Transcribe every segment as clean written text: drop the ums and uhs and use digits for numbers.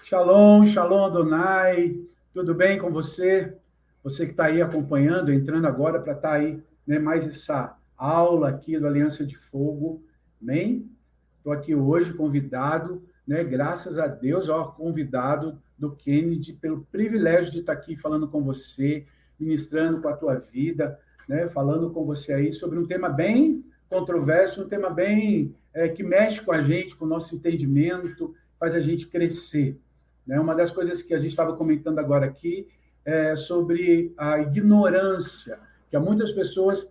Shalom, shalom Adonai, tudo bem com você? Você que está aí acompanhando, entrando agora para estar aí, né, mais essa aula aqui do Aliança de Fogo, amém? Estou aqui hoje convidado, né, graças a Deus, ó, convidado do Kennedy, pelo privilégio de estar aqui falando com você, ministrando com a tua vida, né, falando com você aí sobre um tema bem controverso, um tema bem que mexe com a gente, com o nosso entendimento, faz a gente crescer. Né? Uma das coisas que a gente estava comentando agora aqui é sobre a ignorância, que muitas pessoas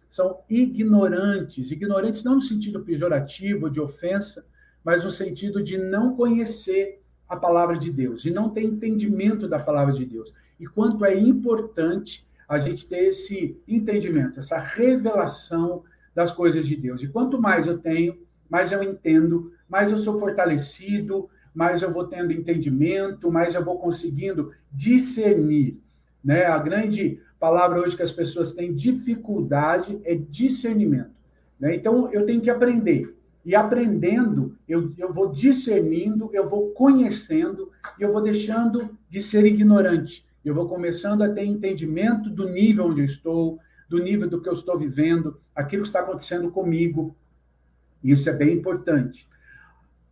são ignorantes, ignorantes não no sentido pejorativo, de ofensa, mas no sentido de não conhecer a palavra de Deus, de não ter entendimento da palavra de Deus. E quanto é importante a gente ter esse entendimento, essa revelação das coisas de Deus. E quanto mais eu tenho, mais eu entendo, mais eu sou fortalecido, mais eu vou tendo entendimento, mais eu vou conseguindo discernir. Né? A grande palavra hoje que as pessoas têm dificuldade é discernimento. Né? Então, eu tenho que aprender. E aprendendo, eu vou discernindo, eu vou conhecendo, e eu vou deixando de ser ignorante. Eu vou começando a ter entendimento do nível onde eu estou, do nível do que eu estou vivendo, aquilo que está acontecendo comigo. Isso é bem importante.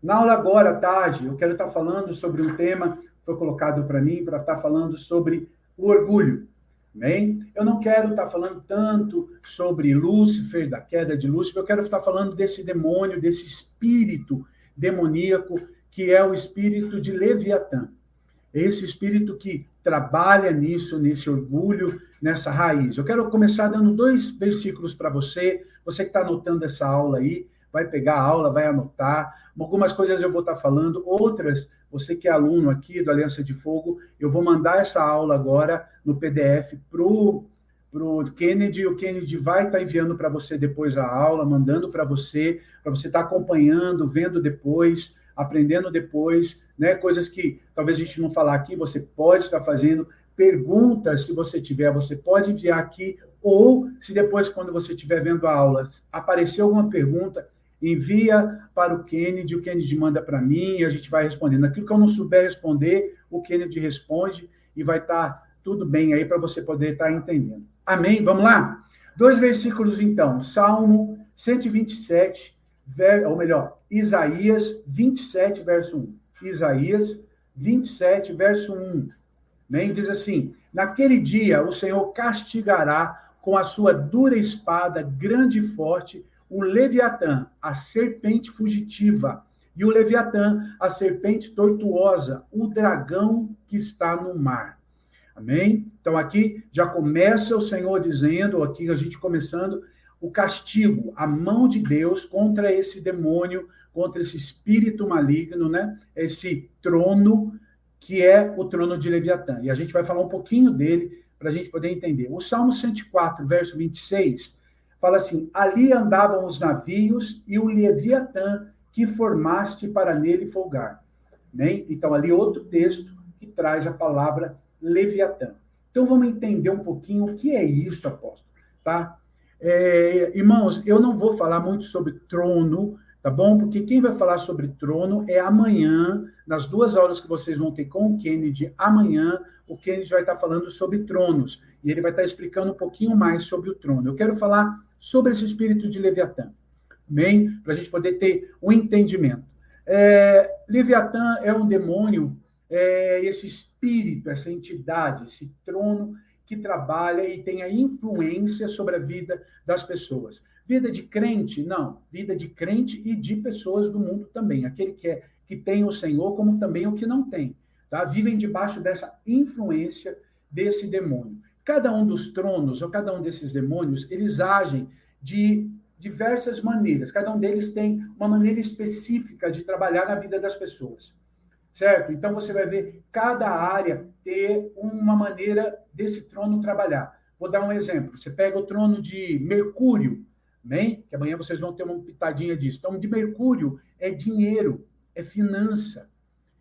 Na aula agora, à tarde, eu quero estar falando sobre um tema que foi colocado para mim, para estar falando sobre o orgulho. Bem, eu não quero estar falando tanto sobre Lúcifer, da queda de Lúcifer, eu quero estar falando desse demônio, desse espírito demoníaco, que é o espírito de Leviatã. Esse espírito que trabalha nisso, nesse orgulho, nessa raiz. Eu quero começar dando 2 versículos para você, você que está anotando essa aula aí, vai pegar a aula, vai anotar. Algumas coisas eu vou estar falando, outras, você que é aluno aqui do Aliança de Fogo, eu vou mandar essa aula agora no PDF para o Kennedy, o Kennedy vai estar enviando para você depois a aula, mandando para você estar acompanhando, vendo depois, aprendendo depois, né? Coisas que talvez a gente não falar aqui, você pode estar fazendo, perguntas, se você tiver, você pode enviar aqui, ou se depois, quando você estiver vendo a aula, aparecer alguma pergunta, envia para o Kennedy manda para mim, e a gente vai respondendo. Aquilo que eu não souber responder, o Kennedy responde, e vai estar tudo bem aí para você poder estar entendendo. Amém? Vamos lá? 2 versículos, então. Salmo 127, ou melhor, Isaías 27, verso 1. Isaías 27, verso 1. Né? Diz assim: naquele dia o Senhor castigará com a sua dura espada, grande e forte, o Leviatã, a serpente fugitiva, e o Leviatã, a serpente tortuosa, o dragão que está no mar. Amém? Então aqui já começa o Senhor dizendo, aqui a gente começando, o castigo, a mão de Deus contra esse demônio, contra esse espírito maligno, né? Esse trono, que é o trono de Leviatã. E a gente vai falar um pouquinho dele para a gente poder entender. O Salmo 104, verso 26, fala assim: ali andavam os navios e o Leviatã que formaste para nele folgar. Né? Então, ali outro texto que traz a palavra Leviatã. Então, vamos entender um pouquinho o que é isso, apóstolo. Tá? Irmãos, eu não vou falar muito sobre trono, tá bom? Porque quem vai falar sobre trono é amanhã, nas 2 aulas que vocês vão ter com o Kennedy, amanhã o Kennedy vai estar falando sobre tronos, e ele vai estar explicando um pouquinho mais sobre o trono. Eu quero falar sobre esse espírito de Leviatã, bem? Para a gente poder ter um entendimento. Leviatã é um demônio, esse espírito, essa entidade, esse trono que trabalha e tem a influência sobre a vida das pessoas. Vida de crente? Não. Vida de crente e de pessoas do mundo também. Aquele que tem o Senhor, como também o que não tem. Tá? Vivem debaixo dessa influência desse demônio. Cada um dos tronos, ou cada um desses demônios, eles agem de diversas maneiras. Cada um deles tem uma maneira específica de trabalhar na vida das pessoas. Certo? Então, você vai ver cada área ter uma maneira desse trono trabalhar. Vou dar um exemplo. Você pega o trono de Mercúrio, bem? Que amanhã vocês vão ter uma pitadinha disso. Então, de Mercúrio é dinheiro, é finança.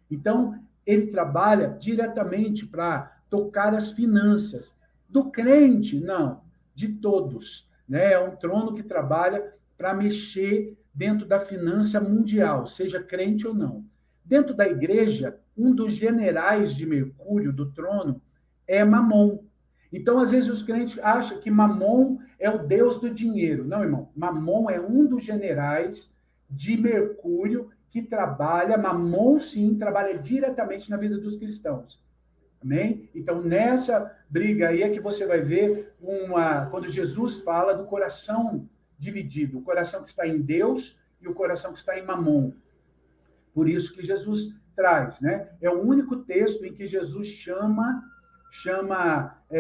Então, ele trabalha diretamente para tocar as finanças. Do crente, não. De todos. Né? É um trono que trabalha para mexer dentro da finança mundial, seja crente ou não. Dentro da igreja, um dos generais de Mercúrio, do trono, é Mamon. Então, às vezes, os crentes acham que Mamon é o deus do dinheiro. Não, irmão. Mamon é um dos generais de Mercúrio que trabalha, Mamon, sim, trabalha diretamente na vida dos cristãos. Amém? Então, nessa briga aí é que você vai ver quando Jesus fala do coração dividido, o coração que está em Deus e o coração que está em Mamon. Por isso que Jesus traz, né? É o único texto em que Jesus chama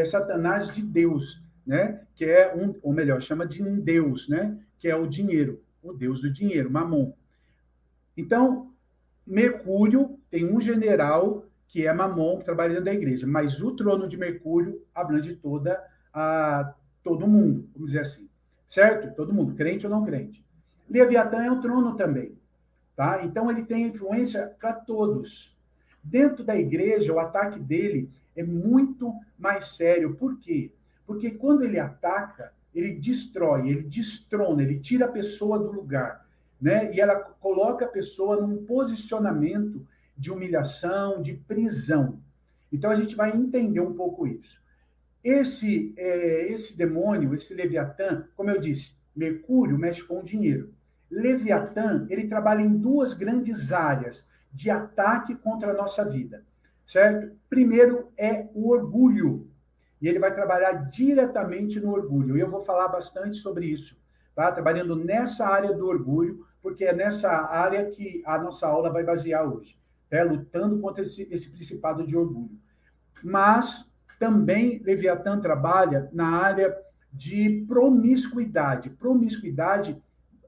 Satanás de Deus, né? Que é ou melhor, chama de um Deus, né? Que é o dinheiro, o Deus do dinheiro, Mamon. Então, Mercúrio tem um general que é Mamon, que trabalha dentro da igreja, mas o trono de Mercúrio abrange todo mundo, vamos dizer assim, certo? Todo mundo, crente ou não crente. Leviatã é um trono também, tá? Então ele tem influência para todos. Dentro da igreja, o ataque dele é muito mais sério. Por quê? Porque quando ele ataca, ele destrói, ele destrona, ele tira a pessoa do lugar, né? E ela coloca a pessoa num posicionamento de humilhação, de prisão. Então a gente vai entender um pouco isso. Esse demônio, esse Leviatã, como eu disse, Mercúrio mexe com o dinheiro. Leviatã, ele trabalha em duas grandes áreas de ataque contra a nossa vida, certo? Primeiro é o orgulho, e ele vai trabalhar diretamente no orgulho. E eu vou falar bastante sobre isso, tá? Trabalhando nessa área do orgulho, porque é nessa área que a nossa aula vai basear hoje, né? Lutando contra esse principado de orgulho. Mas também Leviatã trabalha na área de promiscuidade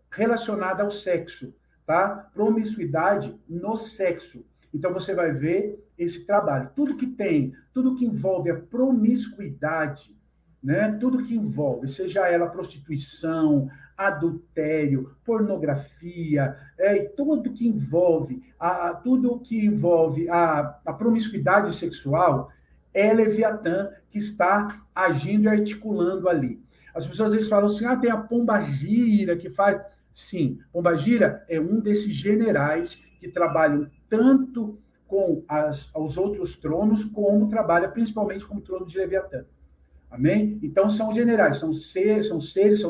relacionada ao sexo, tá? Promiscuidade no sexo. Então você vai ver esse trabalho. Tudo que envolve a promiscuidade, né? Tudo que envolve, seja ela prostituição, adultério, pornografia, tudo que envolve a promiscuidade sexual, é Leviatã que está agindo e articulando ali. As pessoas às vezes falam assim, tem a pombagira que faz. Sim, pombagira é um desses generais que trabalham tanto com os outros tronos, como trabalha principalmente com o trono de Leviatã. Amém? Então, são generais, são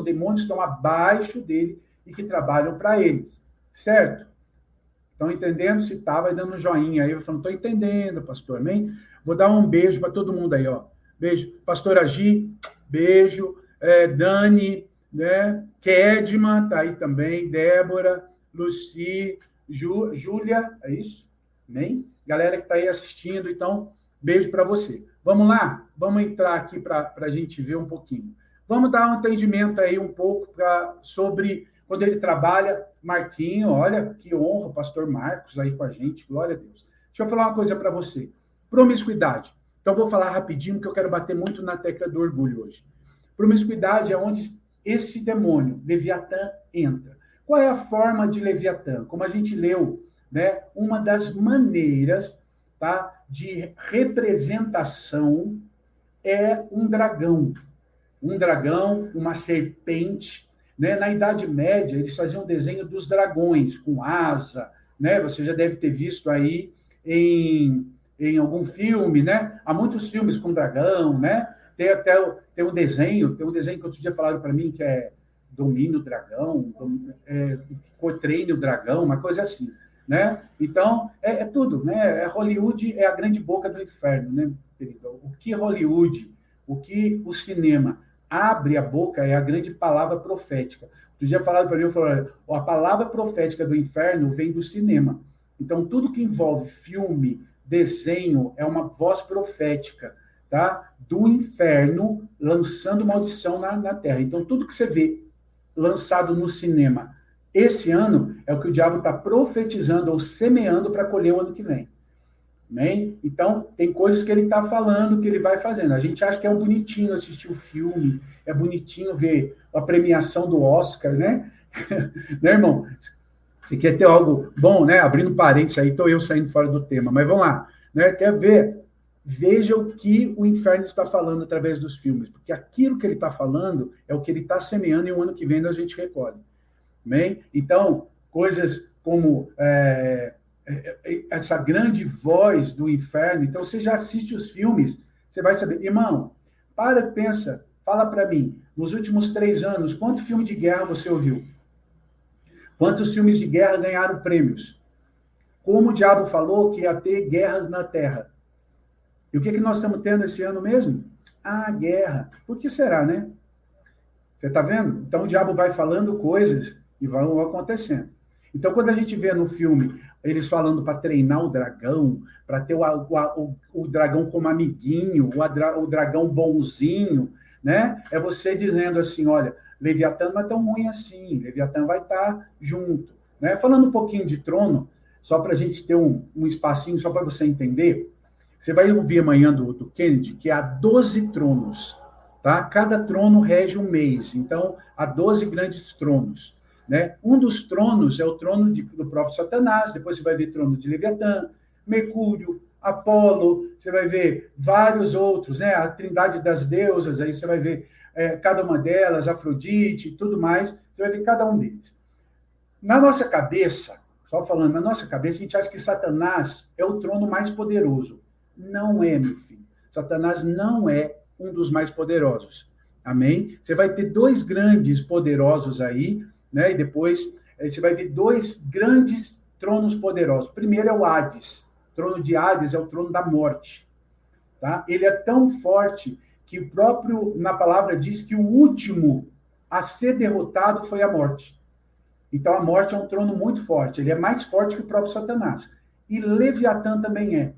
demônios que estão abaixo dele e que trabalham para eles. Certo? Estão entendendo? Se tá, vai dando um joinha aí. Eu falo, estou entendendo, pastor. Amém? Vou dar um beijo para todo mundo aí, ó. Beijo. Pastora Gi, beijo. Dani, né? Kedma, tá aí também. Débora, Luci, Júlia, é isso? Amém? Galera que está aí assistindo, então, beijo para você. Vamos lá? Vamos entrar aqui para a gente ver um pouquinho. Vamos dar um entendimento aí um pouco sobre quando ele trabalha. Marquinho, olha, que honra, o pastor Marcos aí com a gente, glória a Deus. Deixa eu falar uma coisa para você. Promiscuidade. Então, vou falar rapidinho, que eu quero bater muito na tecla do orgulho hoje. Promiscuidade é onde esse demônio, Leviatã, entra. Qual é a forma de Leviatã? Como a gente leu, né? Uma das maneiras, tá, de representação é um dragão. Um dragão, uma serpente, né? Na Idade Média, eles faziam um desenho dos dragões, com asa, né? Você já deve ter visto aí em algum filme, né? Há muitos filmes com dragão, né? Tem um desenho que outro dia falaram para mim que é Domínio Dragão, Treine o Dragão, uma coisa assim, né? Então, é tudo, né? Hollywood é a grande boca do inferno, né, querido? O que Hollywood, o que o cinema abre a boca é a grande palavra profética. Outro dia falaram para mim, a palavra profética do inferno vem do cinema. Então, tudo que envolve filme, desenho, é uma voz profética, tá? Do inferno lançando maldição na terra. Então, tudo que você vê lançado no cinema esse ano é o que o diabo está profetizando ou semeando para colher o ano que vem. Amém? Então, tem coisas que ele está falando, que ele vai fazendo. A gente acha que é um bonitinho assistir o filme, é bonitinho ver a premiação do Oscar, né? Né, irmão? Você quer ter algo bom, né? Abrindo parênteses aí, estou eu saindo fora do tema, mas vamos lá. Né? Quer ver? Veja o que o inferno está falando através dos filmes, porque aquilo que ele está falando é o que ele está semeando e o ano que vem a gente recolhe. Amém? Então, coisas como essa grande voz do inferno. Então, você já assiste os filmes, você vai saber. Irmão, para e pensa, fala para mim, nos últimos 3 anos, quanto filme de guerra você ouviu? Quantos filmes de guerra ganharam prêmios? Como o diabo falou que ia ter guerras na Terra? E o que nós estamos tendo esse ano mesmo? Ah, guerra. Por que será, né? Você está vendo? Então, o diabo vai falando coisas e vão acontecendo. Então, quando a gente vê no filme eles falando para treinar o dragão, para ter o dragão como amiguinho, o dragão bonzinho, né? É você dizendo assim, olha, Leviatã não é tão ruim assim, Leviatã vai estar junto. Né? Falando um pouquinho de trono, só para a gente ter um espacinho, só para você entender, você vai ouvir amanhã do Kennedy que há 12 tronos. Tá? Cada trono rege um mês, então há 12 grandes tronos. Né? Um dos tronos é o trono do próprio Satanás, depois você vai ver trono de Leviatã, Mercúrio, Apolo, você vai ver vários outros, né? A trindade das deusas, aí você vai ver cada uma delas, Afrodite e tudo mais, você vai ver cada um deles. Na nossa cabeça, só falando, na nossa cabeça, a gente acha que Satanás é o trono mais poderoso. Não é, meu filho. Satanás não é um dos mais poderosos. Amém? Você vai ter 2 grandes poderosos aí, né? E depois você vai ver 2 grandes tronos poderosos. O primeiro é o Hades. O trono de Hades é o trono da morte. Tá? Ele é tão forte que o próprio, na palavra, diz que o último a ser derrotado foi a morte. Então, a morte é um trono muito forte. Ele é mais forte que o próprio Satanás. E Leviatã também é.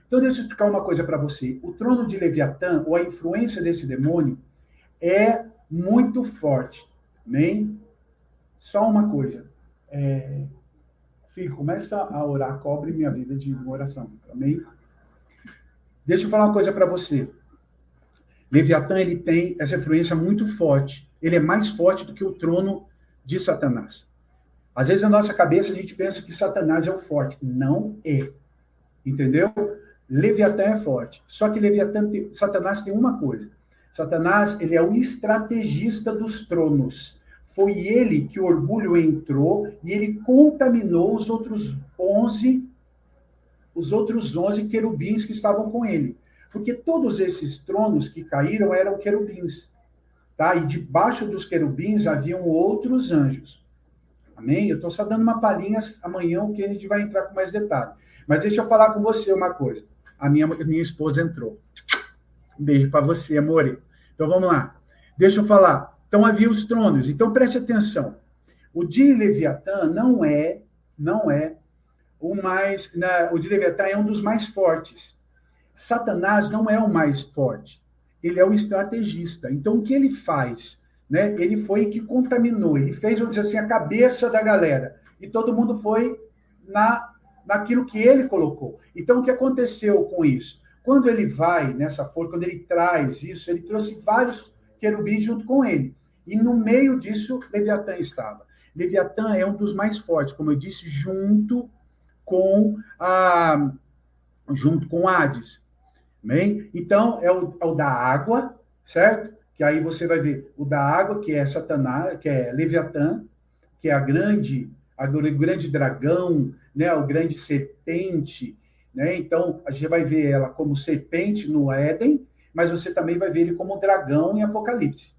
Então, deixa eu explicar uma coisa para você. O trono de Leviatã, ou a influência desse demônio, é muito forte. Amém? Só uma coisa. Filho, começa a orar, cobre minha vida de oração. Amém? Deixa eu falar uma coisa para você. Leviatã, ele tem essa influência muito forte. Ele é mais forte do que o trono de Satanás. Às vezes, na nossa cabeça, a gente pensa que Satanás é o forte. Não é. Entendeu? Leviatã é forte. Só que Satanás tem uma coisa. Satanás, ele é o estrategista dos tronos. Foi ele que o orgulho entrou e ele contaminou os outros 11 querubins que estavam com ele. Porque todos esses tronos que caíram eram querubins. Tá? E debaixo dos querubins haviam outros anjos. Amém? Eu estou só dando uma palhinha, amanhã o que a gente vai entrar com mais detalhe. Mas deixa eu falar com você uma coisa. A minha esposa entrou. Um beijo para você, amore. Então vamos lá. Deixa eu falar. Então havia os tronos. Então preste atenção. O de Leviatã não é o mais... o de Leviatã é um dos mais fortes. Satanás não é o mais forte. Ele é o estrategista. Então o que ele faz? Né? Ele foi que contaminou, ele fez, vamos dizer assim, a cabeça da galera, e todo mundo foi naquilo que ele colocou. Então, o que aconteceu com isso? Quando ele vai nessa força, quando ele traz isso, ele trouxe vários querubins junto com ele, e no meio disso, Leviatã estava. Leviatã é um dos mais fortes, como eu disse, junto com Hades. Bem? Então, é o da água, certo? Que aí você vai ver o da água, que é Satanás, que é Leviatã, que é o grande dragão, né, o grande serpente, né? Então, a gente vai ver ela como serpente no Éden, mas você também vai ver ele como dragão em Apocalipse,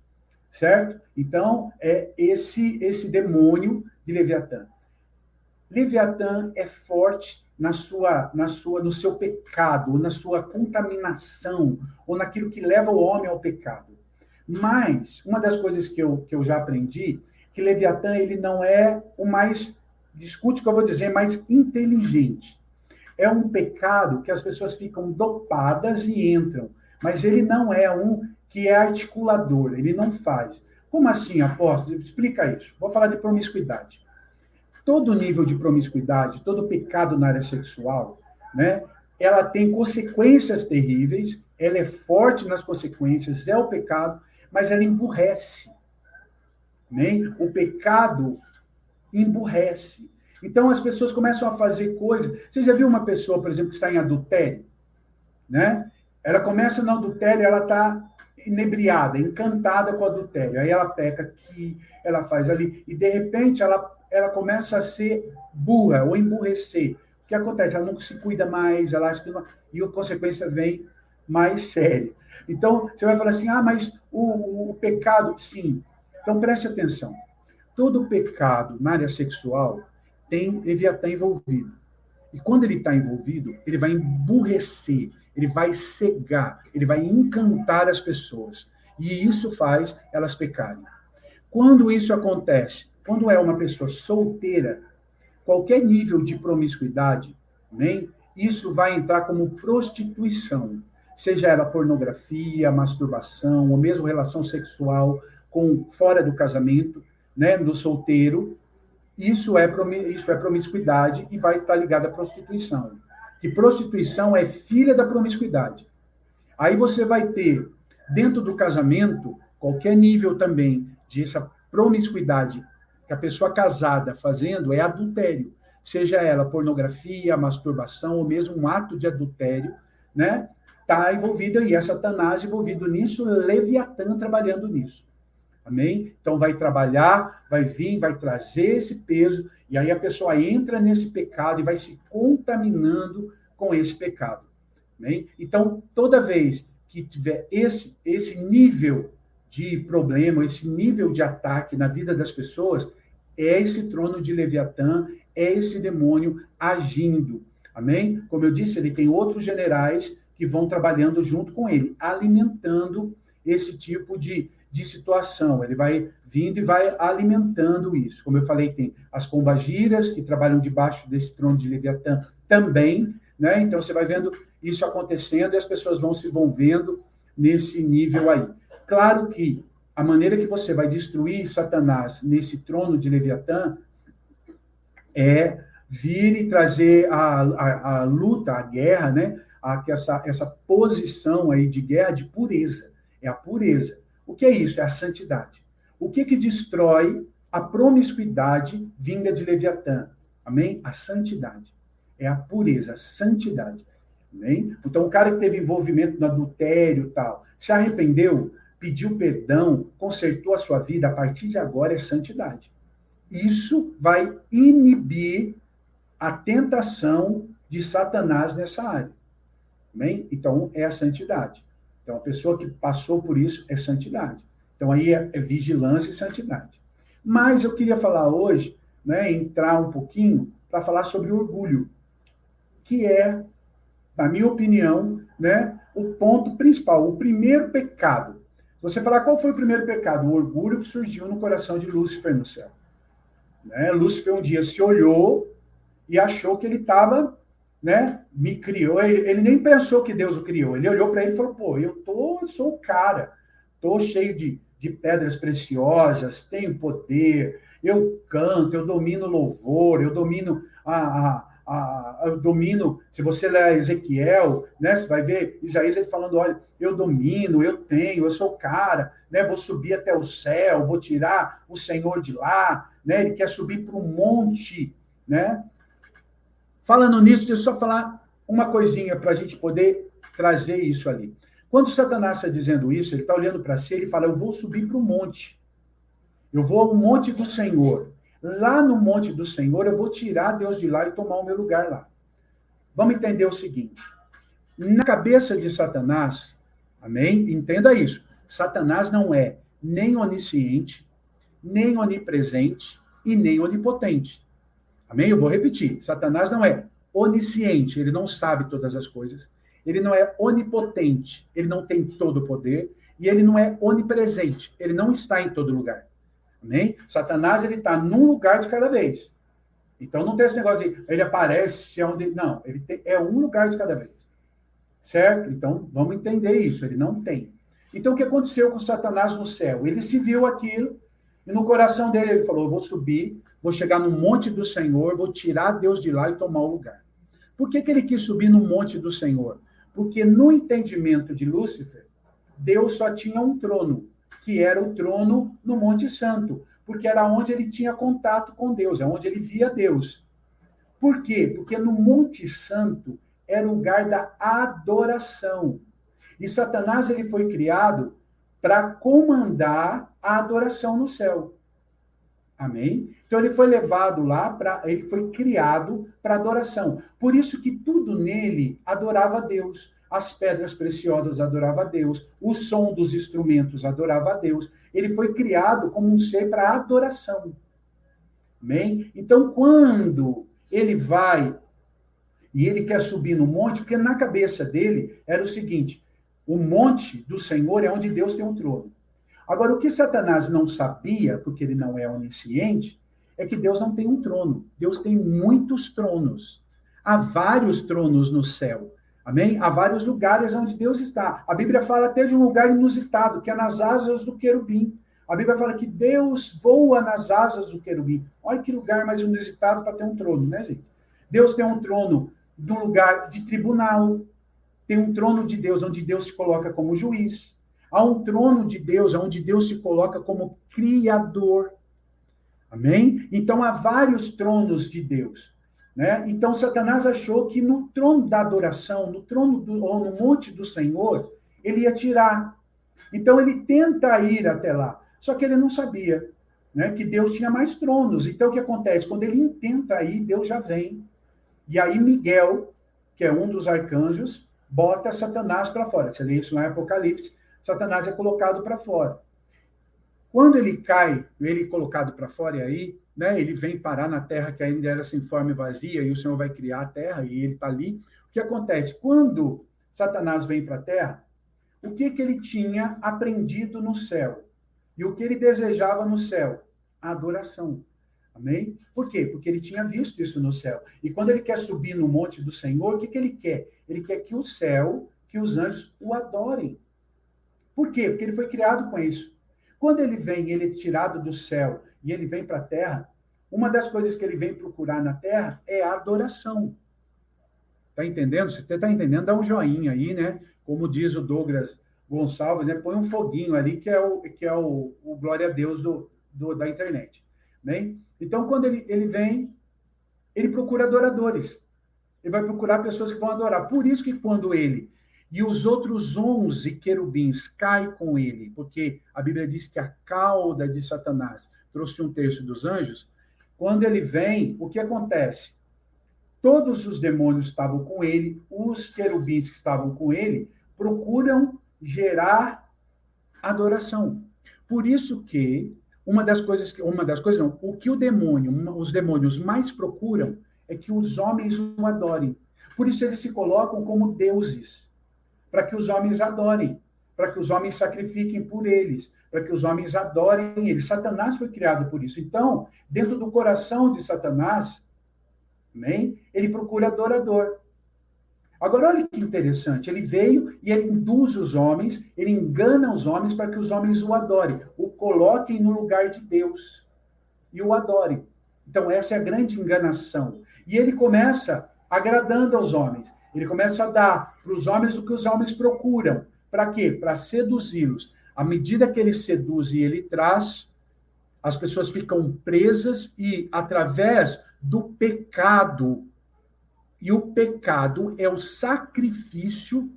certo? Então, é esse demônio de Leviatã. Leviatã é forte no seu pecado, ou na sua contaminação, ou naquilo que leva o homem ao pecado. Mas, uma das coisas que eu já aprendi, que Leviatã, ele não é o mais, discute o que eu vou dizer, mais inteligente. É um pecado que as pessoas ficam dopadas e entram, mas ele não é um que é articulador, ele não faz. Como assim, apóstolo? Explica isso. Vou falar de promiscuidade. Todo nível de promiscuidade, todo pecado na área sexual, né, ela tem consequências terríveis, ela é forte nas consequências, é o pecado, mas ela emburrece. Né? O pecado emburrece. Então, as pessoas começam a fazer coisas... Você já viu uma pessoa, por exemplo, que está em adultério? Né? Ela começa no adultério, ela está inebriada, encantada com o adultério. Aí ela peca aqui, ela faz ali, e de repente ela começa a ser burra ou emburrecer. que acontece? Ela não se cuida mais, ela acha que não... E a consequência vem mais séria. Então, você vai falar assim, mas o pecado, sim. Então, preste atenção. Todo pecado na área sexual tem Leviatã envolvido. E quando ele está envolvido, ele vai emburrecer, ele vai cegar, ele vai encantar as pessoas. E isso faz elas pecarem. Quando isso acontece? Quando é uma pessoa solteira, qualquer nível de promiscuidade, né, isso vai entrar como prostituição. Seja ela pornografia, masturbação, ou mesmo relação sexual com fora do casamento, né, do solteiro, isso é promiscuidade e vai estar ligado à prostituição. Que prostituição é filha da promiscuidade. Aí você vai ter, dentro do casamento, qualquer nível também de essa promiscuidade que a pessoa casada fazendo é adultério. Seja ela pornografia, masturbação, ou mesmo um ato de adultério, né? Está envolvido aí, é Satanás envolvido nisso, Leviatã trabalhando nisso. Amém? Então vai trabalhar, vai vir, vai trazer esse peso, e aí a pessoa entra nesse pecado e vai se contaminando com esse pecado. Amém? Então, toda vez que tiver esse nível de problema, esse nível de ataque na vida das pessoas, é esse trono de Leviatã, é esse demônio agindo. Amém? Como eu disse, ele tem outros generais que vão trabalhando junto com ele, alimentando esse tipo de situação. Ele vai vindo e vai alimentando isso. Como eu falei, tem as pombagiras que trabalham debaixo desse trono de Leviatã também, né? Então você vai vendo isso acontecendo e as pessoas vão se envolvendo nesse nível aí. Claro que a maneira que você vai destruir Satanás nesse trono de Leviatã é vir e trazer a luta, a guerra, né? Essa posição aí de guerra de pureza. É a pureza. O que é isso? É a santidade. O que destrói a promiscuidade vinda de Leviatã? Amém? A santidade. É a pureza, a santidade. Amém? Então, o cara que teve envolvimento no adultério e tal, se arrependeu, pediu perdão, consertou a sua vida, a partir de agora é santidade. Isso vai inibir a tentação de Satanás nessa área. Amém? Então, é a santidade. Então, a pessoa que passou por isso é santidade. Então, aí é vigilância e santidade. Mas eu queria falar hoje, né, entrar um pouquinho para falar sobre orgulho, que é, na minha opinião, né, o ponto principal, o primeiro pecado. Você falar qual foi o primeiro pecado? O orgulho que surgiu no coração de Lúcifer no céu. Né? Lúcifer um dia se olhou e achou que ele estava, né, me criou. Ele nem pensou que Deus o criou. Ele olhou para ele e falou, sou o cara, estou cheio de pedras preciosas, tenho poder, eu canto, eu domino louvor, eu domino eu domino, se você ler Ezequiel, né, você vai ver Isaías ele falando, olha, eu domino, eu tenho, eu sou o cara, né, vou subir até o céu, vou tirar o Senhor de lá, né, ele quer subir para um monte, né? Falando nisso, deixa eu só falar uma coisinha para a gente poder trazer isso ali. Quando Satanás está dizendo isso, ele está olhando para si, ele fala, eu vou subir para o monte, eu vou ao monte do Senhor. Lá no monte do Senhor, eu vou tirar Deus de lá e tomar o meu lugar lá. Vamos entender o seguinte. Na cabeça de Satanás, amém? Entenda isso. Satanás não é nem onisciente, nem onipresente e nem onipotente. Amém? Eu vou repetir. Satanás não é onisciente, ele não sabe todas as coisas. Ele não é onipotente, ele não tem todo o poder. E ele não é onipresente, ele não está em todo lugar. Amém? Satanás, ele está num lugar de cada vez. Então, não tem esse negócio de ele aparece onde... Não, é um lugar de cada vez. Certo? Então, vamos entender isso. Ele não tem. Então, o que aconteceu com Satanás no céu? Ele se viu aquilo, e no coração dele ele falou, eu vou subir, vou chegar no monte do Senhor, vou tirar Deus de lá e tomar o lugar. Por que ele quis subir no monte do Senhor? Porque no entendimento de Lúcifer, Deus só tinha um trono, que era o trono no Monte Santo, porque era onde ele tinha contato com Deus, é onde ele via Deus. Por quê? Porque no Monte Santo era o lugar da adoração. E Satanás ele foi criado para comandar a adoração no céu. Amém? Então ele foi levado lá ele foi criado para adoração. Por isso que tudo nele adorava a Deus. As pedras preciosas adoravam a Deus, o som dos instrumentos adorava a Deus. Ele foi criado como um ser para adoração. Amém? Então quando ele vai e ele quer subir no monte, porque na cabeça dele era o seguinte: o monte do Senhor é onde Deus tem um trono. Agora, o que Satanás não sabia, porque ele não é onisciente, é que Deus não tem um trono. Deus tem muitos tronos. Há vários tronos no céu. Amém? Há vários lugares onde Deus está. A Bíblia fala até de um lugar inusitado, que é nas asas do querubim. A Bíblia fala que Deus voa nas asas do querubim. Olha que lugar mais inusitado para ter um trono, né, gente? Deus tem um trono num lugar de tribunal. Tem um trono de Deus, onde Deus se coloca como juiz. Há um trono de Deus, onde Deus se coloca como criador. Amém? Então, há vários tronos de Deus. Né? Então, Satanás achou que no trono da adoração, ou no monte do Senhor, ele ia tirar. Então, ele tenta ir até lá. Só que ele não sabia, né, que Deus tinha mais tronos. Então, o que acontece? Quando ele tenta ir, Deus já vem. E aí, Miguel, que é um dos arcanjos, bota Satanás para fora. Você lê isso lá em Apocalipse. Satanás é colocado para fora. Quando ele cai, ele é colocado para fora, e aí, né, ele vem parar na terra que ainda era sem forma e vazia, e o Senhor vai criar a terra, e ele está ali. O que acontece? Quando Satanás vem para a terra, o que ele tinha aprendido no céu? E o que ele desejava no céu? A adoração. Amém? Por quê? Porque ele tinha visto isso no céu. E quando ele quer subir no monte do Senhor, o que ele quer? Ele quer que o céu, que os anjos o adorem. Por quê? Porque ele foi criado com isso. Quando ele vem, ele é tirado do céu e ele vem para a terra, uma das coisas que ele vem procurar na terra é a adoração. Está entendendo? Se você está entendendo, dá um joinha aí, né? Como diz o Douglas Gonçalves, né? Põe um foguinho ali, que é o glória a Deus da internet. Bem? Então, quando ele vem, ele procura adoradores. Ele vai procurar pessoas que vão adorar. Por isso que quando ele e os outros 11 querubins caem com ele, porque a Bíblia diz que a cauda de Satanás trouxe um terço dos anjos, quando ele vem, o que acontece? Todos os demônios estavam com ele, os querubins que estavam com ele, procuram gerar adoração. Por isso que uma das coisas não, o que os demônios mais procuram é que os homens o adorem. Por isso eles se colocam como deuses, para que os homens adorem, para que os homens sacrifiquem por eles, para que os homens adorem eles. Satanás foi criado por isso. Então, dentro do coração de Satanás, amém? Ele procura adorador. Agora, olha que interessante, ele veio e ele induz os homens, ele engana os homens para que os homens o adorem, o coloquem no lugar de Deus e o adorem. Então, essa é a grande enganação. E ele começa agradando aos homens. Ele começa a dar para os homens o que os homens procuram. Para quê? Para seduzi-los. À medida que ele seduz e ele traz, as pessoas ficam presas e, através do pecado, e o pecado é o sacrifício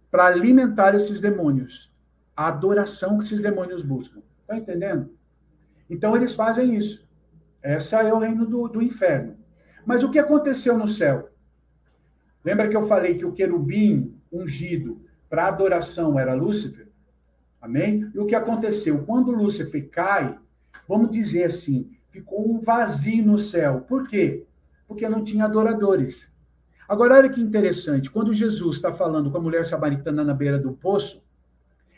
para alimentar esses demônios. A adoração que esses demônios buscam. Está entendendo? Então, eles fazem isso. Essa é o reino do inferno. Mas o que aconteceu no céu? Lembra que eu falei que o querubim ungido para adoração era Lúcifer? Amém? E o que aconteceu? Quando Lúcifer cai, vamos dizer assim, ficou um vazio no céu. Por quê? Porque não tinha adoradores. Agora, olha que interessante. Quando Jesus está falando com a mulher samaritana na beira do poço,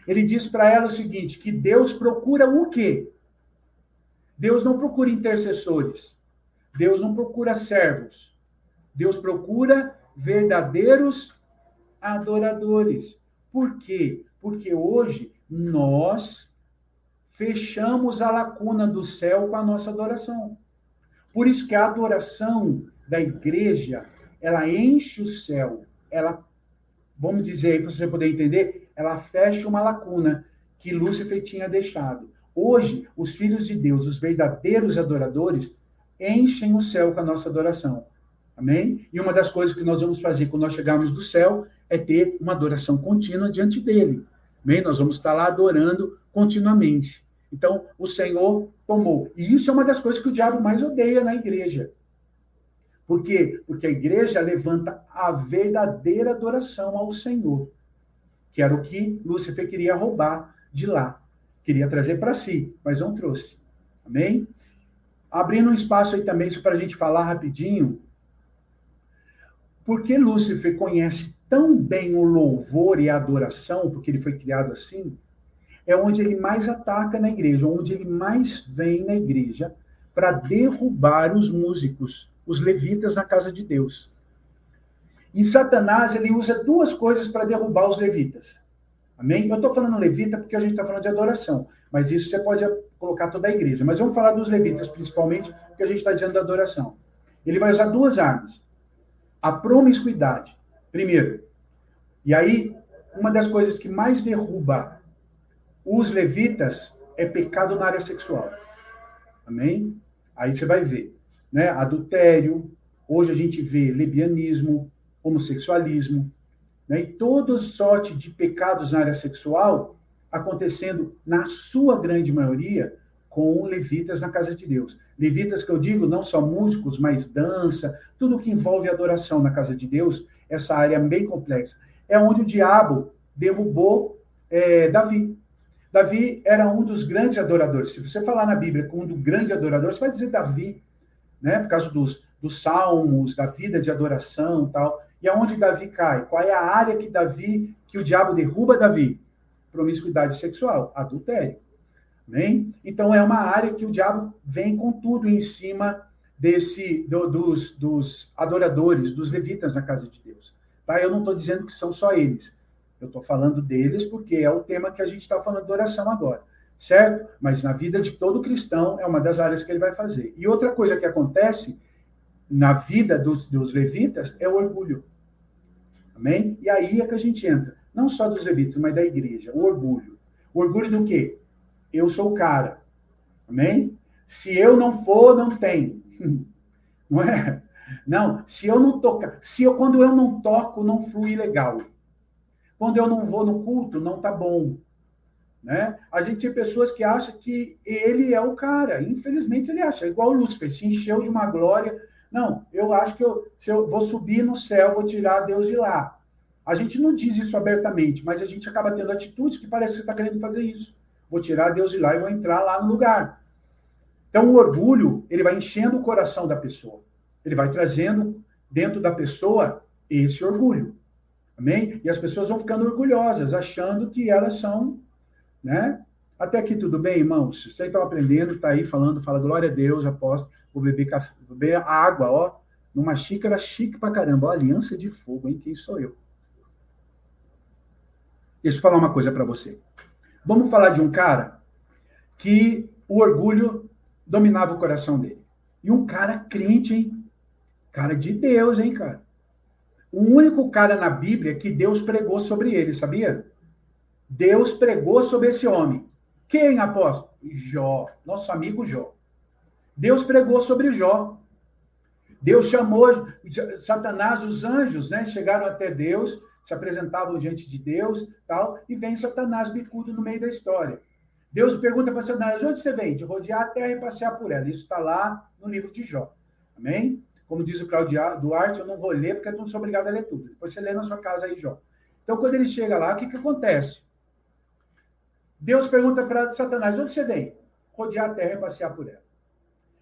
ele diz para ela o seguinte, que Deus procura o quê? Deus não procura intercessores. Deus não procura servos. Deus procura verdadeiros adoradores. Por quê? Porque hoje nós fechamos a lacuna do céu com a nossa adoração. Por isso que a adoração da igreja, ela enche o céu. Ela, vamos dizer aí para você poder entender, ela fecha uma lacuna que Lúcifer tinha deixado. Hoje, os filhos de Deus, os verdadeiros adoradores, enchem o céu com a nossa adoração. Amém? E uma das coisas que nós vamos fazer quando nós chegarmos do céu é ter uma adoração contínua diante dele. Amém? Nós vamos estar lá adorando continuamente. Então, o Senhor tomou. E isso é uma das coisas que o diabo mais odeia na igreja. Por quê? Porque a igreja levanta a verdadeira adoração ao Senhor, que era o que Lúcifer queria roubar de lá. Queria trazer para si, mas não trouxe. Amém? Abrindo um espaço aí também, isso para a gente falar rapidinho. Porque Lúcifer conhece tão bem o louvor e a adoração, porque ele foi criado assim, é onde ele mais ataca na igreja, onde ele mais vem na igreja para derrubar os músicos, os levitas na casa de Deus. E Satanás, ele usa duas coisas para derrubar os levitas. Amém? Eu estou falando levita porque a gente está falando de adoração, mas isso você pode colocar toda a igreja. Mas vamos falar dos levitas, principalmente, porque a gente está dizendo da adoração. Ele vai usar duas armas. A promiscuidade, primeiro. E aí, uma das coisas que mais derruba os levitas é pecado na área sexual. Amém? Aí você vai ver, né? Adultério, hoje a gente vê lesbianismo, homossexualismo, né? E toda sorte de pecados na área sexual acontecendo, na sua grande maioria, com levitas na casa de Deus. Levitas que eu digo, não só músicos, mas dança, tudo que envolve adoração na casa de Deus, essa área bem complexa. É onde o diabo derrubou Davi. Davi era um dos grandes adoradores. Se você falar na Bíblia com um dos grandes adoradores, você vai dizer Davi, né? Por causa dos salmos, da vida de adoração e tal. E aonde Davi cai? Qual é a área que o diabo derruba Davi? Promiscuidade sexual, adultério. Amém? Então, é uma área que o diabo vem com tudo em cima dos adoradores, dos levitas na casa de Deus. Tá? Eu não estou dizendo que são só eles. Eu estou falando deles porque é o tema que a gente está falando de oração agora. Certo? Mas na vida de todo cristão é uma das áreas que ele vai fazer. E outra coisa que acontece na vida dos levitas é o orgulho. Amém? E aí é que a gente entra. Não só dos levitas, mas da igreja. O orgulho. O orgulho do quê? Eu sou o cara. Amém? Se eu não for, não tem. Não é? Não, se eu não tocar, quando eu não toco, não flui legal. Quando eu não vou no culto, não tá bom. Né? A gente tem pessoas que acham que ele é o cara. Infelizmente, ele acha. É igual o Lúcifer, se encheu de uma glória. Não, eu acho que se eu vou subir no céu, vou tirar Deus de lá. A gente não diz isso abertamente, mas a gente acaba tendo atitudes que parece que você está querendo fazer isso. Vou tirar Deus de lá e vou entrar lá no lugar. Então, o orgulho, ele vai enchendo o coração da pessoa. Ele vai trazendo dentro da pessoa esse orgulho. Amém? E as pessoas vão ficando orgulhosas, achando que elas são, né? Até aqui tudo bem, irmãos? Vocês estão aprendendo, está aí falando, fala glória a Deus, apóstolo, vou beber, café, vou beber água, ó, numa xícara chique pra caramba, ó, aliança de fogo, hein? Quem sou eu? Deixa eu falar uma coisa para você. Vamos falar de um cara que o orgulho dominava o coração dele. E um cara crente, hein? Cara de Deus, hein, cara? O único cara na Bíblia que Deus pregou sobre ele, sabia? Deus pregou sobre esse homem. Quem, apóstolo? Jó, nosso amigo Jó. Deus pregou sobre Jó. Deus chamou Satanás, os anjos, né? Chegaram até Deus, se apresentavam diante de Deus, tal, e vem Satanás bicudo no meio da história. Deus pergunta para Satanás, onde você vem? De rodear a terra e passear por ela. Isso está lá no livro de Jó. Amém? Como diz o Claudio Duarte, eu não vou ler porque eu não sou obrigado a ler tudo. Depois você lê na sua casa aí, Jó. Então, quando ele chega lá, o que acontece? Deus pergunta para Satanás, onde você vem? Rodear a terra e passear por ela.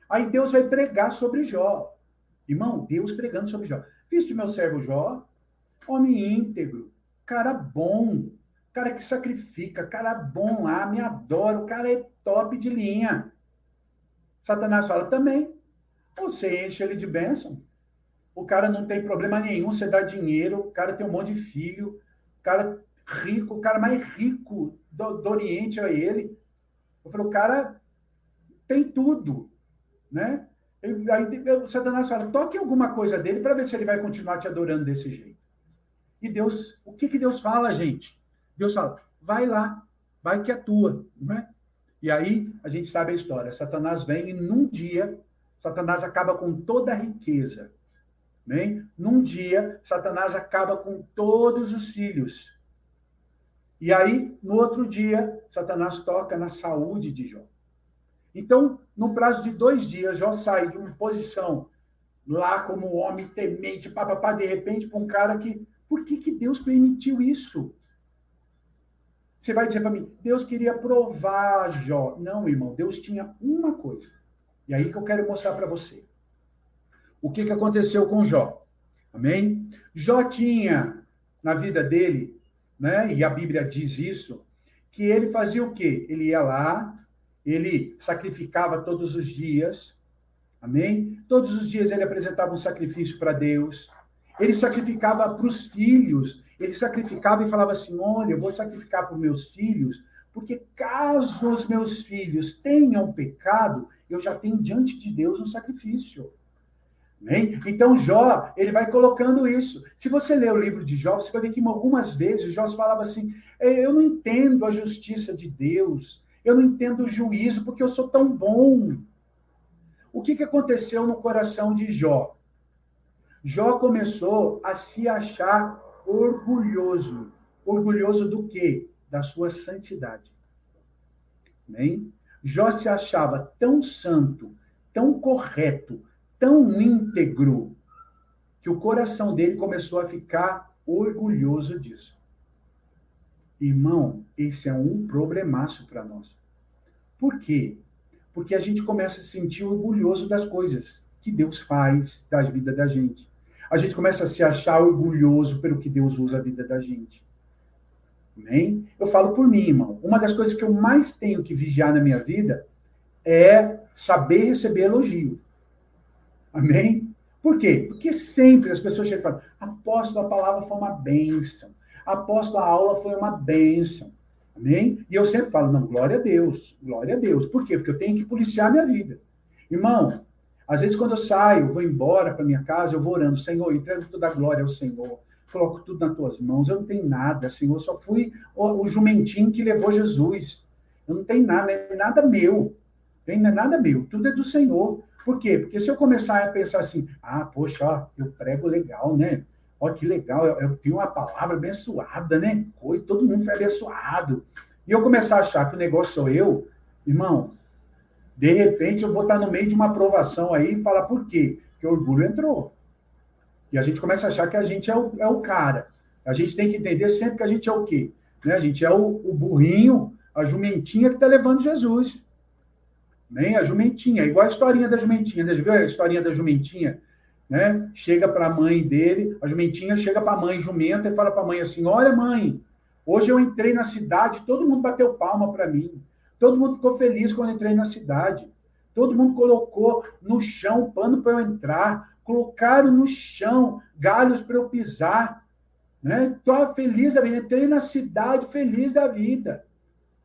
Aí Deus vai pregar sobre Jó. Irmão, Deus pregando sobre Jó. Viste meu servo Jó? Homem íntegro, cara bom, cara que sacrifica, cara bom lá, me adora, o cara é top de linha. Satanás fala, também. Você enche ele de bênção. O cara não tem problema nenhum, você dá dinheiro, o cara tem um monte de filho, o cara rico, o cara mais rico do Oriente é ele. Eu falo, o cara tem tudo, né? Aí o Satanás fala, toque alguma coisa dele para ver se ele vai continuar te adorando desse jeito. E Deus, o que Deus fala, gente? Deus fala, vai lá, vai que é tua, não é? E aí a gente sabe a história. Satanás vem e num dia, Satanás acaba com toda a riqueza. Bem? Num dia, Satanás acaba com todos os filhos. E aí, no outro dia, Satanás toca na saúde de Jó. Então, no prazo de 2 dias, Jó sai de uma posição lá como um homem temente, papapá, de repente, para um cara que... Por que Deus permitiu isso? Você vai dizer para mim, Deus queria provar Jó. Não, irmão, Deus tinha uma coisa. E aí que eu quero mostrar para você. O que aconteceu com Jó? Amém? Jó tinha, na vida dele, né, e a Bíblia diz isso, que ele fazia o quê? Ele ia lá, ele sacrificava todos os dias, amém? Todos os dias ele apresentava um sacrifício para Deus, ele sacrificava para os filhos, ele sacrificava e falava assim, olha, eu vou sacrificar para os meus filhos, porque caso os meus filhos tenham pecado, eu já tenho diante de Deus um sacrifício. Amém? Então, Jó, ele vai colocando isso. Se você ler o livro de Jó, você vai ver que algumas vezes Jó falava assim, eu não entendo a justiça de Deus, eu não entendo o juízo, porque eu sou tão bom. O que aconteceu no coração de Jó? Jó começou a se achar orgulhoso. Orgulhoso do quê? Da sua santidade. Amém? Jó se achava tão santo, tão correto, tão íntegro, que o coração dele começou a ficar orgulhoso disso. Irmão, esse é um problemaço para nós. Por quê? Porque a gente começa a se sentir orgulhoso das coisas que Deus faz da vida da gente. A gente começa a se achar orgulhoso pelo que Deus usa a vida da gente. Amém? Eu falo por mim, irmão. Uma das coisas que eu mais tenho que vigiar na minha vida é saber receber elogio. Amém? Por quê? Porque sempre as pessoas chegam e falam, apóstolo, a palavra foi uma bênção. Apóstolo, a aula foi uma bênção. Amém? E eu sempre falo, não, glória a Deus, glória a Deus. Por quê? Porque eu tenho que policiar a minha vida. Irmão, às vezes quando eu saio, vou embora para minha casa, eu vou orando, Senhor, entrego toda a glória ao Senhor, coloco tudo nas tuas mãos, eu não tenho nada, Senhor, eu só fui o jumentinho que levou Jesus. Eu não tenho nada, não é nada meu. Não é nada meu, tudo é do Senhor. Por quê? Porque se eu começar a pensar assim, poxa, ó, eu prego legal, né? Ó, que legal, eu tenho uma palavra abençoada, né? Coisa, todo mundo foi abençoado. E eu começar a achar que o negócio sou eu, irmão, de repente eu vou estar no meio de uma aprovação aí e falar por quê? Porque o orgulho entrou. E a gente começa a achar que a gente é o cara. A gente tem que entender sempre que a gente é o quê? Né? A gente é o burrinho, a jumentinha que está levando Jesus. Nem a jumentinha, igual a historinha da jumentinha. Já viu a historinha da jumentinha? Né? Chega para a mãe dele, a jumentinha chega para a mãe jumenta e fala para a mãe assim, olha mãe, hoje eu entrei na cidade, todo mundo bateu palma para mim. Todo mundo ficou feliz quando eu entrei na cidade. Todo mundo colocou no chão pano para eu entrar. Colocaram no chão galhos para eu pisar. Estou feliz da vida. Entrei na cidade feliz da vida.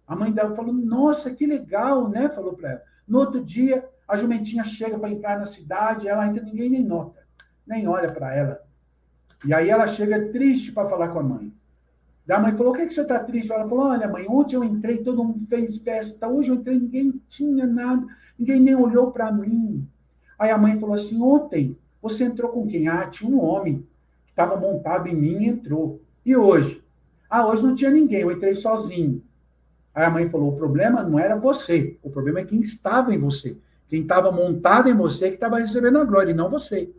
A mãe dela falou, nossa, que legal, né? Falou para ela. No outro dia, a jumentinha chega para entrar na cidade, ela ainda ninguém nem nota, nem olha para ela. E aí ela chega triste para falar com a mãe. A mãe falou, o que você está triste? Ela falou, olha mãe, ontem eu entrei, todo mundo fez festa, hoje eu entrei, ninguém tinha nada, ninguém nem olhou para mim. Aí a mãe falou assim, ontem você entrou com quem? Tinha um homem que estava montado em mim e entrou. E hoje? Hoje não tinha ninguém, eu entrei sozinho. Aí a mãe falou, o problema não era você, o problema é quem estava em você. Quem estava montado em você que estava recebendo a glória, e não você.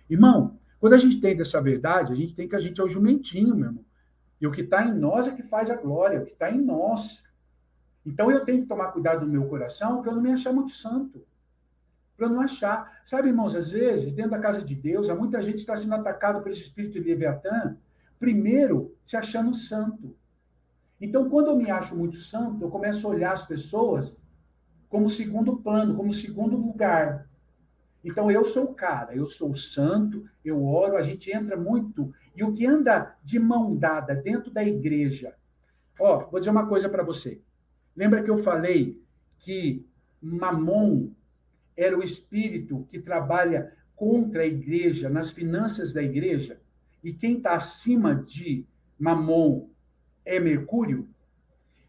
Irmão, quando a gente tem dessa verdade, a gente tem que a gente é o jumentinho, meu irmão. E o que está em nós é que faz a glória, o que está em nós. Então eu tenho que tomar cuidado no meu coração para eu não me achar muito santo. Para eu não achar. Sabe, irmãos, às vezes, dentro da casa de Deus, há muita gente que está sendo atacado por esse espírito de Leviatã, primeiro se achando santo. Então, quando eu me acho muito santo, eu começo a olhar as pessoas como segundo plano, como segundo lugar. Então, eu sou o cara, eu sou o santo, eu oro, a gente entra muito. E o que anda de mão dada dentro da igreja? Vou dizer uma coisa para você. Lembra que eu falei que Mamon era o espírito que trabalha contra a igreja, nas finanças da igreja? E quem está acima de Mamon é Mercúrio?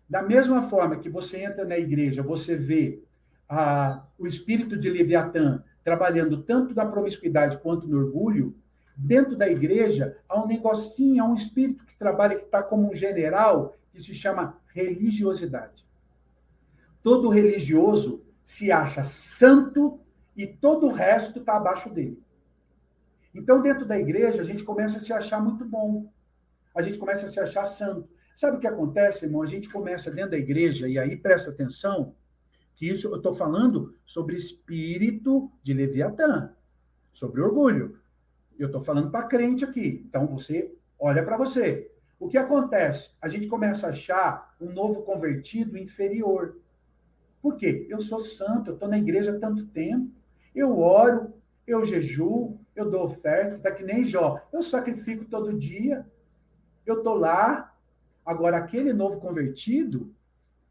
Da mesma forma que você entra na igreja, você vê o espírito de Leviatã trabalhando tanto na promiscuidade quanto no orgulho, dentro da igreja, há um negocinho, há um espírito que trabalha, que está como um general, que se chama religiosidade. Todo religioso se acha santo e todo o resto está abaixo dele. Então, dentro da igreja, a gente começa a se achar muito bom. A gente começa a se achar santo. Sabe o que acontece, irmão? A gente começa dentro da igreja, e aí presta atenção, que isso eu estou falando sobre espírito de Leviatã, sobre orgulho. Eu estou falando para crente aqui. Então, você olha para você. O que acontece? A gente começa a achar um novo convertido inferior. Por quê? Eu sou santo, eu estou na igreja há tanto tempo. Eu oro, eu jejuo, eu dou oferta, tá que nem Jó. Eu sacrifico todo dia. Eu estou lá. Agora, aquele novo convertido,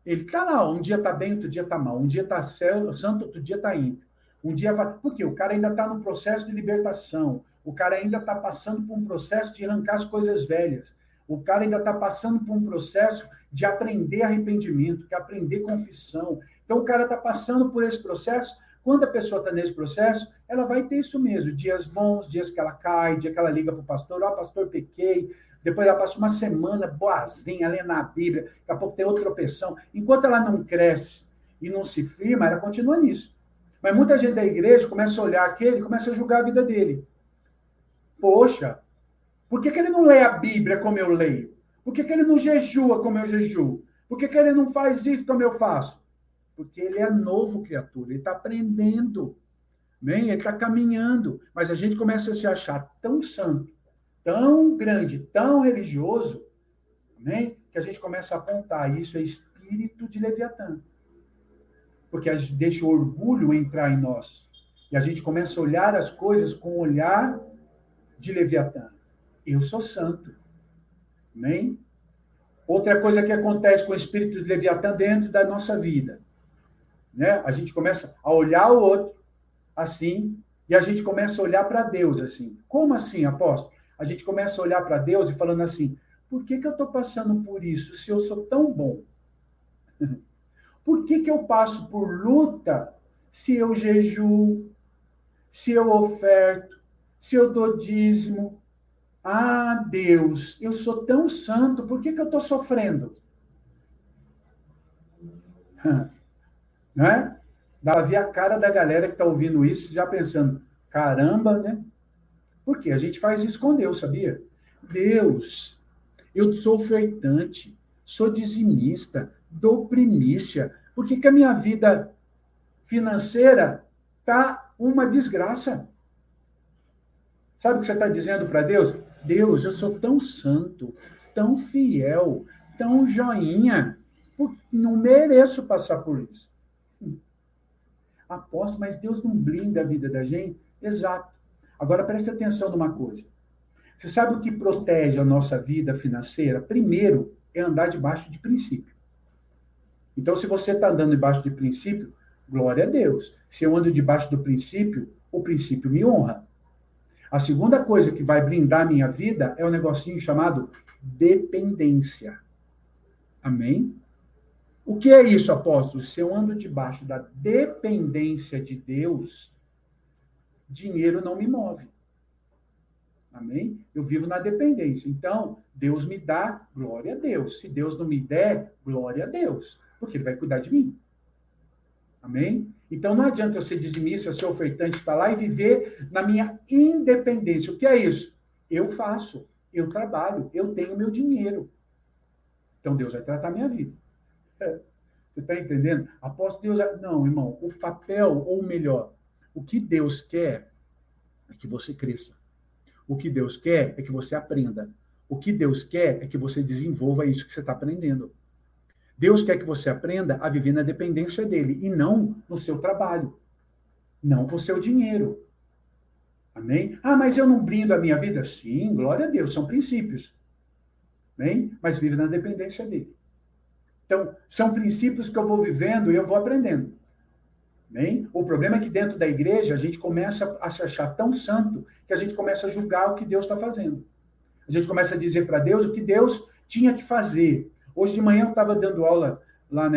ele está lá. Um dia está bem, outro dia está mal. Um dia está santo, outro dia está ímpio. Um dia vai... Por quê? O cara ainda está num processo de libertação. O cara ainda está passando por um processo de arrancar as coisas velhas. O cara ainda está passando por um processo de aprender arrependimento, de aprender confissão. Então, o cara está passando por esse processo. Quando a pessoa está nesse processo, ela vai ter isso mesmo. Dias bons, dias que ela cai, dia que ela liga para o pastor, pastor, pequei. Depois ela passa uma semana boazinha, lendo a Bíblia. Daqui a pouco tem outra tropeção. Enquanto ela não cresce e não se firma, ela continua nisso. Mas muita gente da igreja começa a olhar aquele e começa a julgar a vida dele. Poxa, por que ele não lê a Bíblia como eu leio? Por que ele não jejua como eu jejuo? Por que ele não faz isso como eu faço? Porque ele é novo criatura, ele está aprendendo, bem? Ele está caminhando. Mas a gente começa a se achar tão santo, tão grande, tão religioso, bem? Que a gente começa a apontar. Isso é espírito de Leviatã. Porque a gente deixa o orgulho entrar em nós. E a gente começa a olhar as coisas com o olhar de Leviatã. Eu sou santo. Amém? Outra coisa que acontece com o espírito de Leviatã dentro da nossa vida. Né? A gente começa a olhar o outro assim, e a gente começa a olhar para Deus assim. Como assim, apóstolo? A gente começa a olhar para Deus e falando assim, por que eu estou passando por isso se eu sou tão bom? Por que eu passo por luta se eu jejuo, se eu oferto, se eu dou dízimo? Ah, Deus, eu sou tão santo, por que eu estou sofrendo? Não é? Dá para ver a cara da galera que está ouvindo isso, já pensando, caramba, né? Por quê? A gente faz isso com Deus, sabia? Deus, eu sou ofertante, sou dizimista, dou primícia. Por que a minha vida financeira está uma desgraça? Sabe o que você está dizendo para Deus? Deus, eu sou tão santo, tão fiel, tão joinha, não mereço passar por isso. Apóstolo, mas Deus não blinda a vida da gente? Exato. Agora, preste atenção numa coisa. Você sabe o que protege a nossa vida financeira? Primeiro, é andar debaixo de princípio. Então, se você está andando debaixo de princípio, glória a Deus. Se eu ando debaixo do princípio, o princípio me honra. A segunda coisa que vai blindar a minha vida é um negocinho chamado dependência. Amém? O que é isso, apóstolo? Se eu ando debaixo da dependência de Deus, dinheiro não me move. Amém? Eu vivo na dependência. Então, Deus me dá, glória a Deus. Se Deus não me der, glória a Deus. Porque Ele vai cuidar de mim. Amém? Então, não adianta eu ser dizimista, ser ofertante, estar lá e viver na minha independência. O que é isso? Eu faço, eu trabalho, eu tenho meu dinheiro. Então, Deus vai tratar a minha vida. Você está entendendo? Apóstolo, Deus... Não, irmão, o papel, ou melhor, o que Deus quer é que você cresça. O que Deus quer é que você aprenda. O que Deus quer é que você desenvolva isso que você está aprendendo. Deus quer que você aprenda a viver na dependência dele e não no seu trabalho, não com o seu dinheiro. Amém? Ah, mas eu não blindo a minha vida? Sim, glória a Deus, são princípios. Amém? Mas vive na dependência dele. Então, são princípios que eu vou vivendo e eu vou aprendendo. Amém? O problema é que dentro da igreja a gente começa a se achar tão santo que a gente começa a julgar o que Deus está fazendo. A gente começa a dizer para Deus o que Deus tinha que fazer. Hoje de manhã eu estava dando aula lá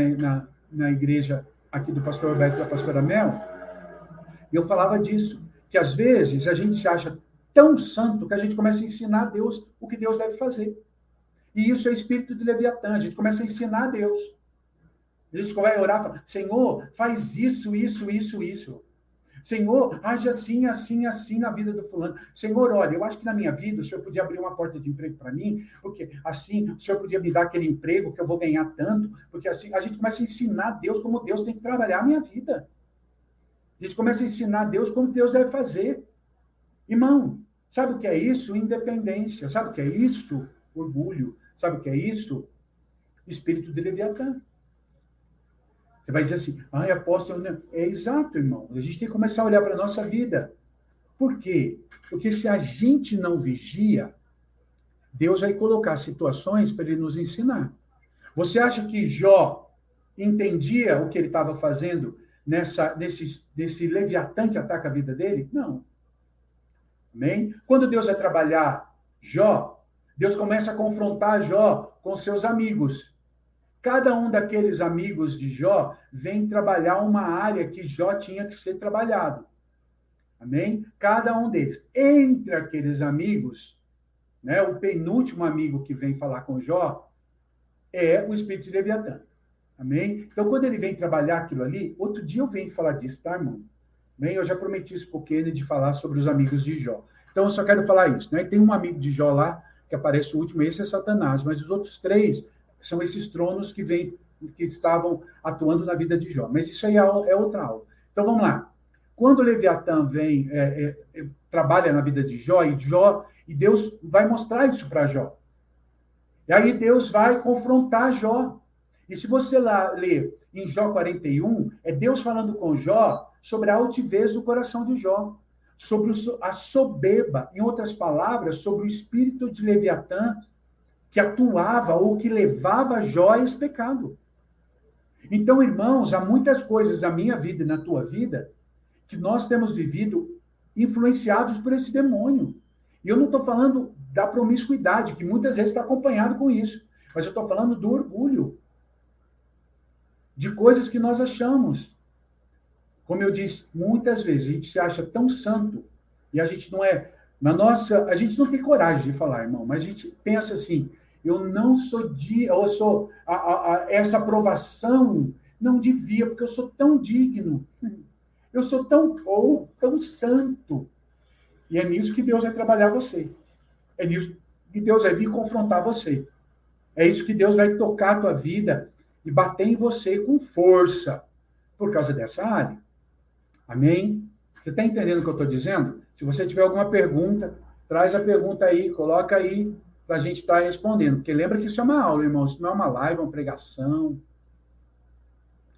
na igreja aqui do pastor Roberto e da pastora Mel, e eu falava disso, que às vezes a gente se acha tão santo que a gente começa a ensinar a Deus o que Deus deve fazer. E isso é o espírito de Leviatã. A gente começa a ensinar a Deus. A gente vai orar e fala, Senhor, faz isso, isso, isso, isso. Senhor, age assim, assim, assim na vida do fulano. Senhor, olha, eu acho que na minha vida o Senhor podia abrir uma porta de emprego para mim, porque assim o Senhor podia me dar aquele emprego que eu vou ganhar tanto, porque assim a gente começa a ensinar a Deus como Deus tem que trabalhar a minha vida. A gente começa a ensinar a Deus como Deus deve fazer. Irmão, sabe o que é isso? Independência. Sabe o que é isso? Orgulho. Sabe o que é isso? Espírito de Leviatã. Você vai dizer assim, ai, apóstolo, né? É exato, irmão. A gente tem que começar a olhar para a nossa vida. Por quê? Porque se a gente não vigia, Deus vai colocar situações para ele nos ensinar. Você acha que Jó entendia o que ele estava fazendo nesse Leviatã que ataca a vida dele? Não. Amém? Quando Deus vai trabalhar Jó, Deus começa a confrontar Jó com seus amigos. Cada um daqueles amigos de Jó vem trabalhar uma área que Jó tinha que ser trabalhado. Amém? Cada um deles. Entre aqueles amigos, né, o penúltimo amigo que vem falar com Jó é o espírito de Leviatã. Amém? Então, quando ele vem trabalhar aquilo ali, outro dia eu venho falar disso, tá, irmão? Bem, eu já prometi isso para o Kennedy de falar sobre os amigos de Jó. Então, eu só quero falar isso, né? Tem um amigo de Jó lá, que aparece o último, esse é Satanás, mas os outros três são esses tronos que estavam atuando na vida de Jó. Mas isso aí é outra aula. Então, vamos lá. Quando o Leviatã vem, trabalha na vida de Jó, e Deus vai mostrar isso para Jó. E aí Deus vai confrontar Jó. E se você lá ler em Jó 41, é Deus falando com Jó sobre a altivez do coração de Jó, sobre a soberba, em outras palavras, sobre o espírito de Leviatã que atuava ou que levava Jó a esse pecado. Então, irmãos, há muitas coisas na minha vida e na tua vida que nós temos vivido influenciados por esse demônio. E eu não estou falando da promiscuidade, que muitas vezes está acompanhado com isso, mas eu estou falando do orgulho, de coisas que nós achamos. Como eu disse, muitas vezes a gente se acha tão santo e a gente não é... A gente não tem coragem de falar, irmão, mas a gente pensa assim, eu não sou eu sou essa aprovação não devia, porque eu sou tão digno, eu sou tão santo. E é nisso que Deus vai trabalhar você. É nisso que Deus vai vir confrontar você. É isso que Deus vai tocar a tua vida e bater em você com força por causa dessa área. Amém? Você está entendendo o que eu estou dizendo? Se você tiver alguma pergunta, traz a pergunta aí, coloca aí para a gente estar respondendo. Porque lembra que isso é uma aula, irmão. Isso não é uma live, é uma pregação.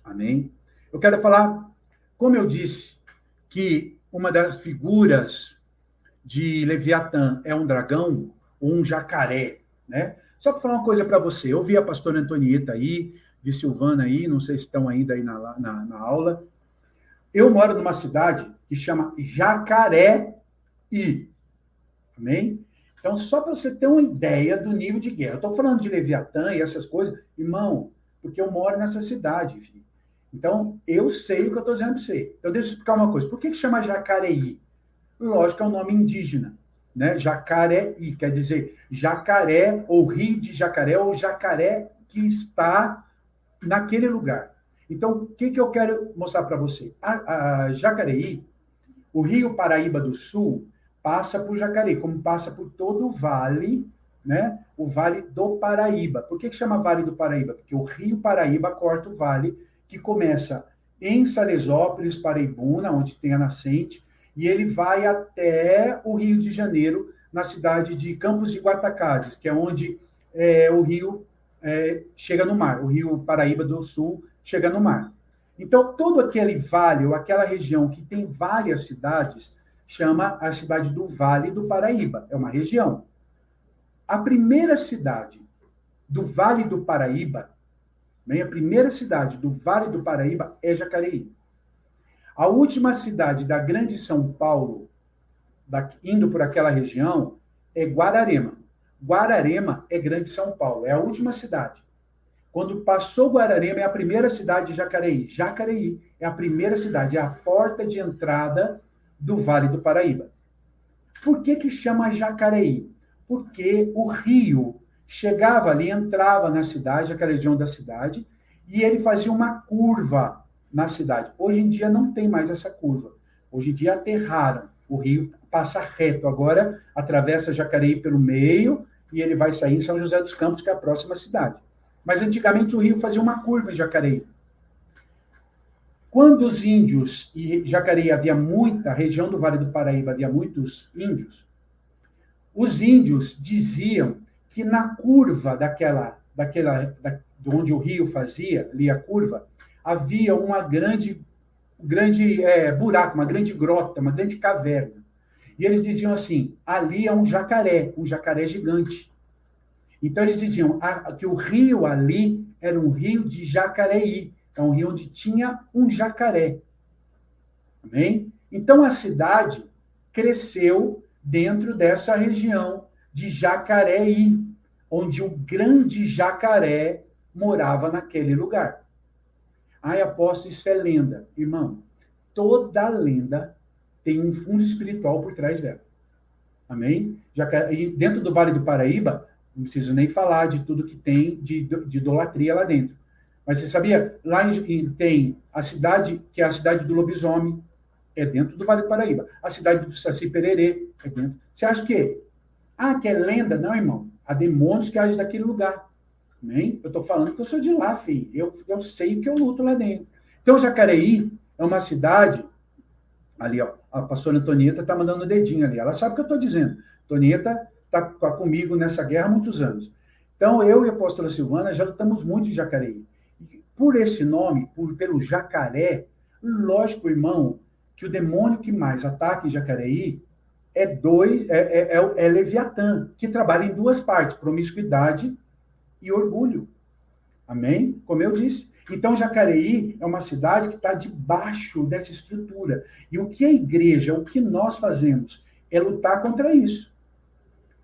Amém? Eu quero falar, como eu disse, que uma das figuras de Leviatã é um dragão ou um jacaré, né? Só para falar uma coisa para você. Eu vi a pastora Antonieta aí, vi Silvana aí, não sei se estão ainda aí na aula. Eu moro numa cidade que chama Jacareí. Amém? Então, só para você ter uma ideia do nível de guerra. Eu estou falando de Leviatã e essas coisas, irmão, porque eu moro nessa cidade, filho. Então, eu sei o que eu estou dizendo para você. Então, deixa eu explicar uma coisa. Por que chama Jacareí? Lógico que é um nome indígena, né? Jacareí, quer dizer jacaré, ou rio de jacaré, ou jacaré que está naquele lugar. Então, o que eu quero mostrar para você? A Jacareí, o rio Paraíba do Sul, passa por Jacareí, como passa por todo o vale, né? O Vale do Paraíba. Por que chama Vale do Paraíba? Porque o rio Paraíba corta o vale que começa em Salesópolis, Paraibuna, onde tem a nascente, e ele vai até o Rio de Janeiro, na cidade de Campos de Goytacazes, que é onde o rio chega no mar. O rio Paraíba do Sul chega no mar. Então, todo aquele vale, ou aquela região que tem várias cidades, chama a cidade do Vale do Paraíba. É uma região. A primeira cidade do Vale do Paraíba, a primeira cidade do Vale do Paraíba é Jacareí. A última cidade da Grande São Paulo, indo por aquela região, é Guararema. Guararema é Grande São Paulo, é a última cidade. Quando passou Guararema, é a primeira cidade de Jacareí. Jacareí é a primeira cidade, é a porta de entrada do Vale do Paraíba. Por que chama Jacareí? Porque o rio chegava ali, entrava na cidade, aquela região da cidade, e ele fazia uma curva na cidade. Hoje em dia não tem mais essa curva. Hoje em dia aterraram. O rio passa reto. Agora atravessa Jacareí pelo meio e ele vai sair em São José dos Campos, que é a próxima cidade. Mas antigamente o rio fazia uma curva em Jacareí. Quando os índios, e Jacareí havia muita, a região do Vale do Paraíba havia muitos índios, os índios diziam que na curva de onde o rio fazia, ali a curva, havia uma grande buraco, uma grande grota, uma grande caverna. E eles diziam assim, ali é um jacaré gigante. Então eles diziam que o rio ali era um rio de Jacareí, é um rio onde tinha um jacaré. Amém? Então a cidade cresceu dentro dessa região de Jacareí, onde o grande jacaré morava naquele lugar. Ai, apóstolo, isso é lenda. Irmão, toda lenda tem um fundo espiritual por trás dela. Amém? E dentro do Vale do Paraíba, não preciso nem falar de tudo que tem de idolatria lá dentro. Mas você sabia? Lá tem a cidade, que é a cidade do lobisomem, é dentro do Vale do Paraíba. A cidade do Saci Pererê é dentro. Você acha que que é lenda? Não, irmão. Há demônios que agem daquele lugar. Amém? Eu estou falando que eu sou de lá, filho. Eu sei o que eu luto lá dentro. Então, Jacareí é uma cidade. Ali, ó, a pastora Antonieta está mandando o dedinho ali. Ela sabe o que eu estou dizendo. Antonieta está comigo nessa guerra há muitos anos. Então, eu e a pastora Silvana já lutamos muito em Jacareí. E por esse nome, pelo jacaré, lógico, irmão, que o demônio que mais ataca em Jacareí é Leviatã, que trabalha em duas partes, promiscuidade e orgulho. Amém? Como eu disse. Então, Jacareí é uma cidade que está debaixo dessa estrutura. E o que a igreja, o que nós fazemos, é lutar contra isso.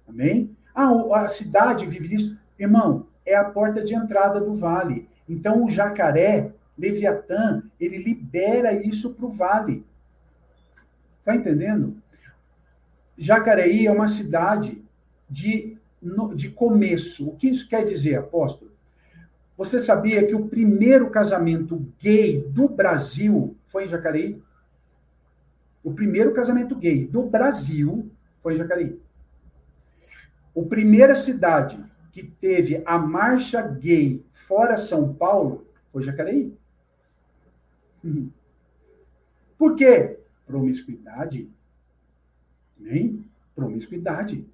Amém? A cidade vive disso. Irmão, é a porta de entrada do vale. Então, o jacaré, Leviatã, ele libera isso para o vale. Está entendendo? Jacareí é uma cidade de começo. O que isso quer dizer, apóstolo? Você sabia que o primeiro casamento gay do Brasil foi em Jacareí? O primeiro casamento gay do Brasil foi em Jacareí. A primeira cidade que teve a marcha gay fora São Paulo foi Jacareí. Por quê? Promiscuidade. Nem promiscuidade.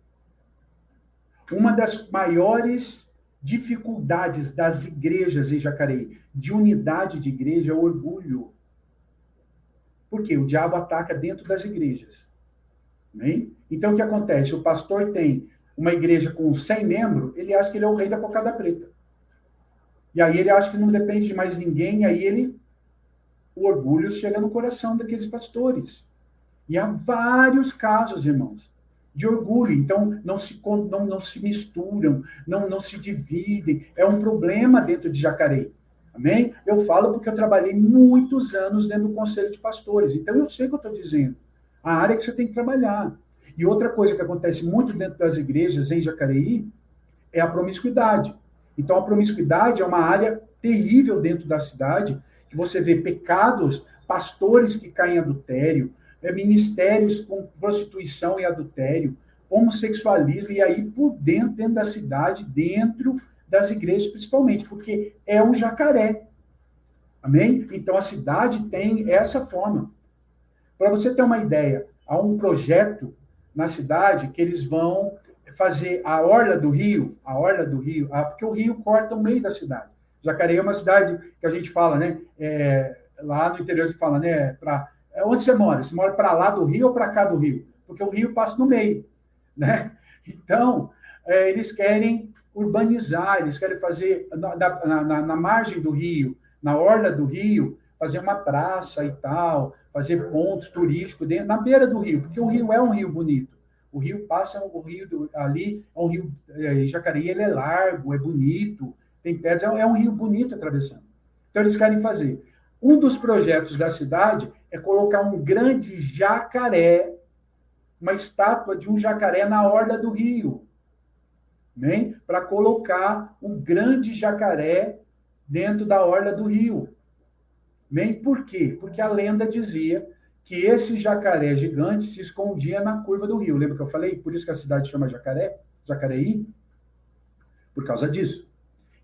Uma das maiores dificuldades das igrejas em Jacareí, de unidade de igreja, é o orgulho. Por quê? O diabo ataca dentro das igrejas. Amém? Então, o que acontece? O pastor tem uma igreja com 100 membros, ele acha que ele é o rei da cocada preta. E aí ele acha que não depende de mais ninguém, e aí o orgulho chega no coração daqueles pastores. E há vários casos, irmãos, de orgulho. Então, não se misturam, não se dividem. É um problema dentro de Jacareí. Amém? Eu falo porque eu trabalhei muitos anos dentro do Conselho de Pastores. Então, eu sei o que eu estou dizendo. A área que você tem que trabalhar. E outra coisa que acontece muito dentro das igrejas em Jacareí é a promiscuidade. Então, a promiscuidade é uma área terrível dentro da cidade, que você vê pecados, pastores que caem em adultério, ministérios com prostituição e adultério, homossexualismo, e aí por dentro da cidade, dentro das igrejas principalmente, porque é um jacaré. Amém? Então a cidade tem essa forma. Para você ter uma ideia, há um projeto na cidade que eles vão fazer a orla do rio, porque o rio corta o meio da cidade. Jacareí é uma cidade que a gente fala, né? Lá no interior a gente fala, né? Onde você mora? Você mora para lá do rio ou para cá do rio? Porque o rio passa no meio, né? Então, eles querem urbanizar, eles querem fazer na margem do rio, na orla do rio, fazer uma praça e tal, fazer pontos turísticos na beira do rio, porque o rio é um rio bonito. O rio passa, ali é um rio, Jacareí, ele é largo, é bonito, tem pedras, é um rio bonito atravessando. Então, eles querem fazer. Um dos projetos da cidade é colocar um grande jacaré uma estátua de um jacaré na orla do rio, né? Para colocar um grande jacaré dentro da orla do rio. Né? Por quê? Porque a lenda dizia que esse jacaré gigante se escondia na curva do rio. Lembra que eu falei? Por isso que a cidade chama Jacaré, Jacareí, por causa disso.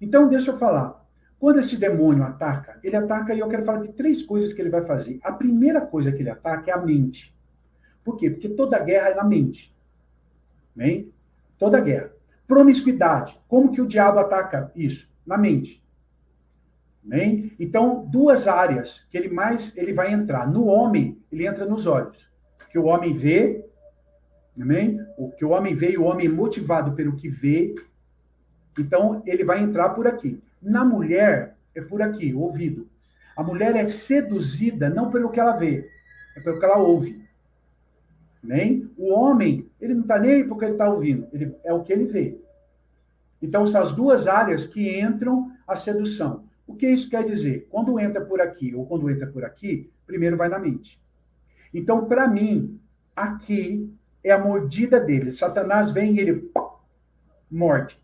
Então, deixa eu falar. Quando esse demônio ataca, ele ataca, e eu quero falar de 3 coisas que ele vai fazer. A primeira coisa que ele ataca é a mente. Por quê? Porque toda guerra é na mente. Né? Toda guerra. Promiscuidade. Como que o diabo ataca isso? Na mente. Né? Então, 2 áreas que ele vai entrar. No homem, ele entra nos olhos. Que o homem vê, né? O que o homem vê e o homem é motivado pelo que vê. Então, ele vai entrar por aqui. Na mulher, é por aqui, o ouvido. A mulher é seduzida não pelo que ela vê, é pelo que ela ouve. Nem? O homem, ele não está nem aí porque ele está ouvindo, é o que ele vê. Então, são as 2 áreas que entram a sedução. O que isso quer dizer? Quando entra por aqui ou quando entra por aqui, primeiro vai na mente. Então, para mim, aqui é a mordida dele. Satanás vem e ele morde.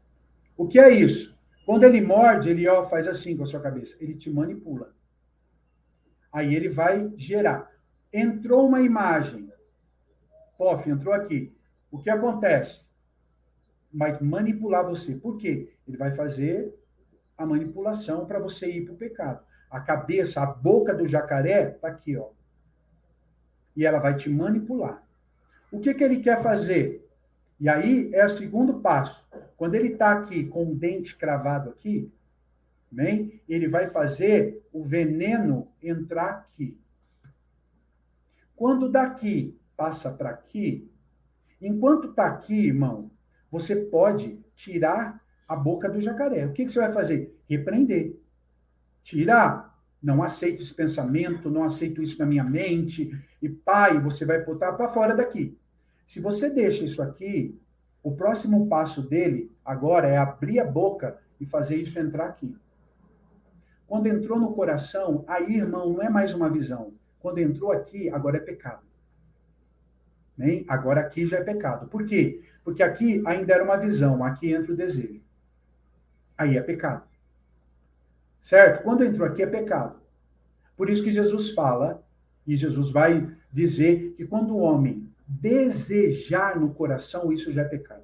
O que é isso? Quando ele morde, ele faz assim com a sua cabeça. Ele te manipula. Aí ele vai gerar. Entrou uma imagem. Pof, entrou aqui. O que acontece? Vai manipular você. Por quê? Ele vai fazer a manipulação para você ir para o pecado. A cabeça, a boca do jacaré está aqui, ó. E ela vai te manipular. O que ele quer fazer? E aí é o segundo passo. Quando ele está aqui com o dente cravado aqui, bem, ele vai fazer o veneno entrar aqui. Quando daqui passa para aqui, enquanto está aqui, irmão, você pode tirar a boca do jacaré. O que você vai fazer? Repreender. Tirar. Não aceito esse pensamento, não aceito isso na minha mente. E pai, você vai botar para fora daqui. Se você deixa isso aqui, o próximo passo dele agora é abrir a boca e fazer isso entrar aqui. Quando entrou no coração, aí, irmão, não é mais uma visão. Quando entrou aqui, agora é pecado. Né? Agora aqui já é pecado. Por quê? Porque aqui ainda era uma visão, aqui entra o desejo. Aí é pecado. Certo? Quando entrou aqui é pecado. Por isso que Jesus fala, e Jesus vai dizer que quando o homem desejar no coração, isso já é pecado.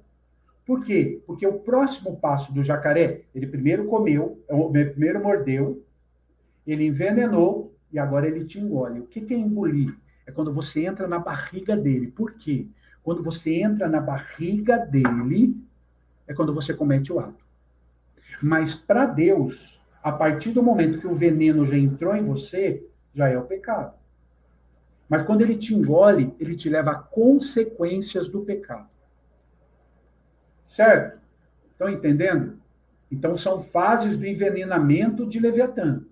Por quê? Porque o próximo passo do jacaré, ele primeiro comeu, primeiro mordeu, ele envenenou e agora ele te engole. O que é engolir? É quando você entra na barriga dele. Por quê? Quando você entra na barriga dele, é quando você comete o ato. Mas para Deus, a partir do momento que o veneno já entrou em você, já é o pecado. Mas quando ele te engole, ele te leva a consequências do pecado. Certo? Estão entendendo? Então, são fases do envenenamento de Leviatã.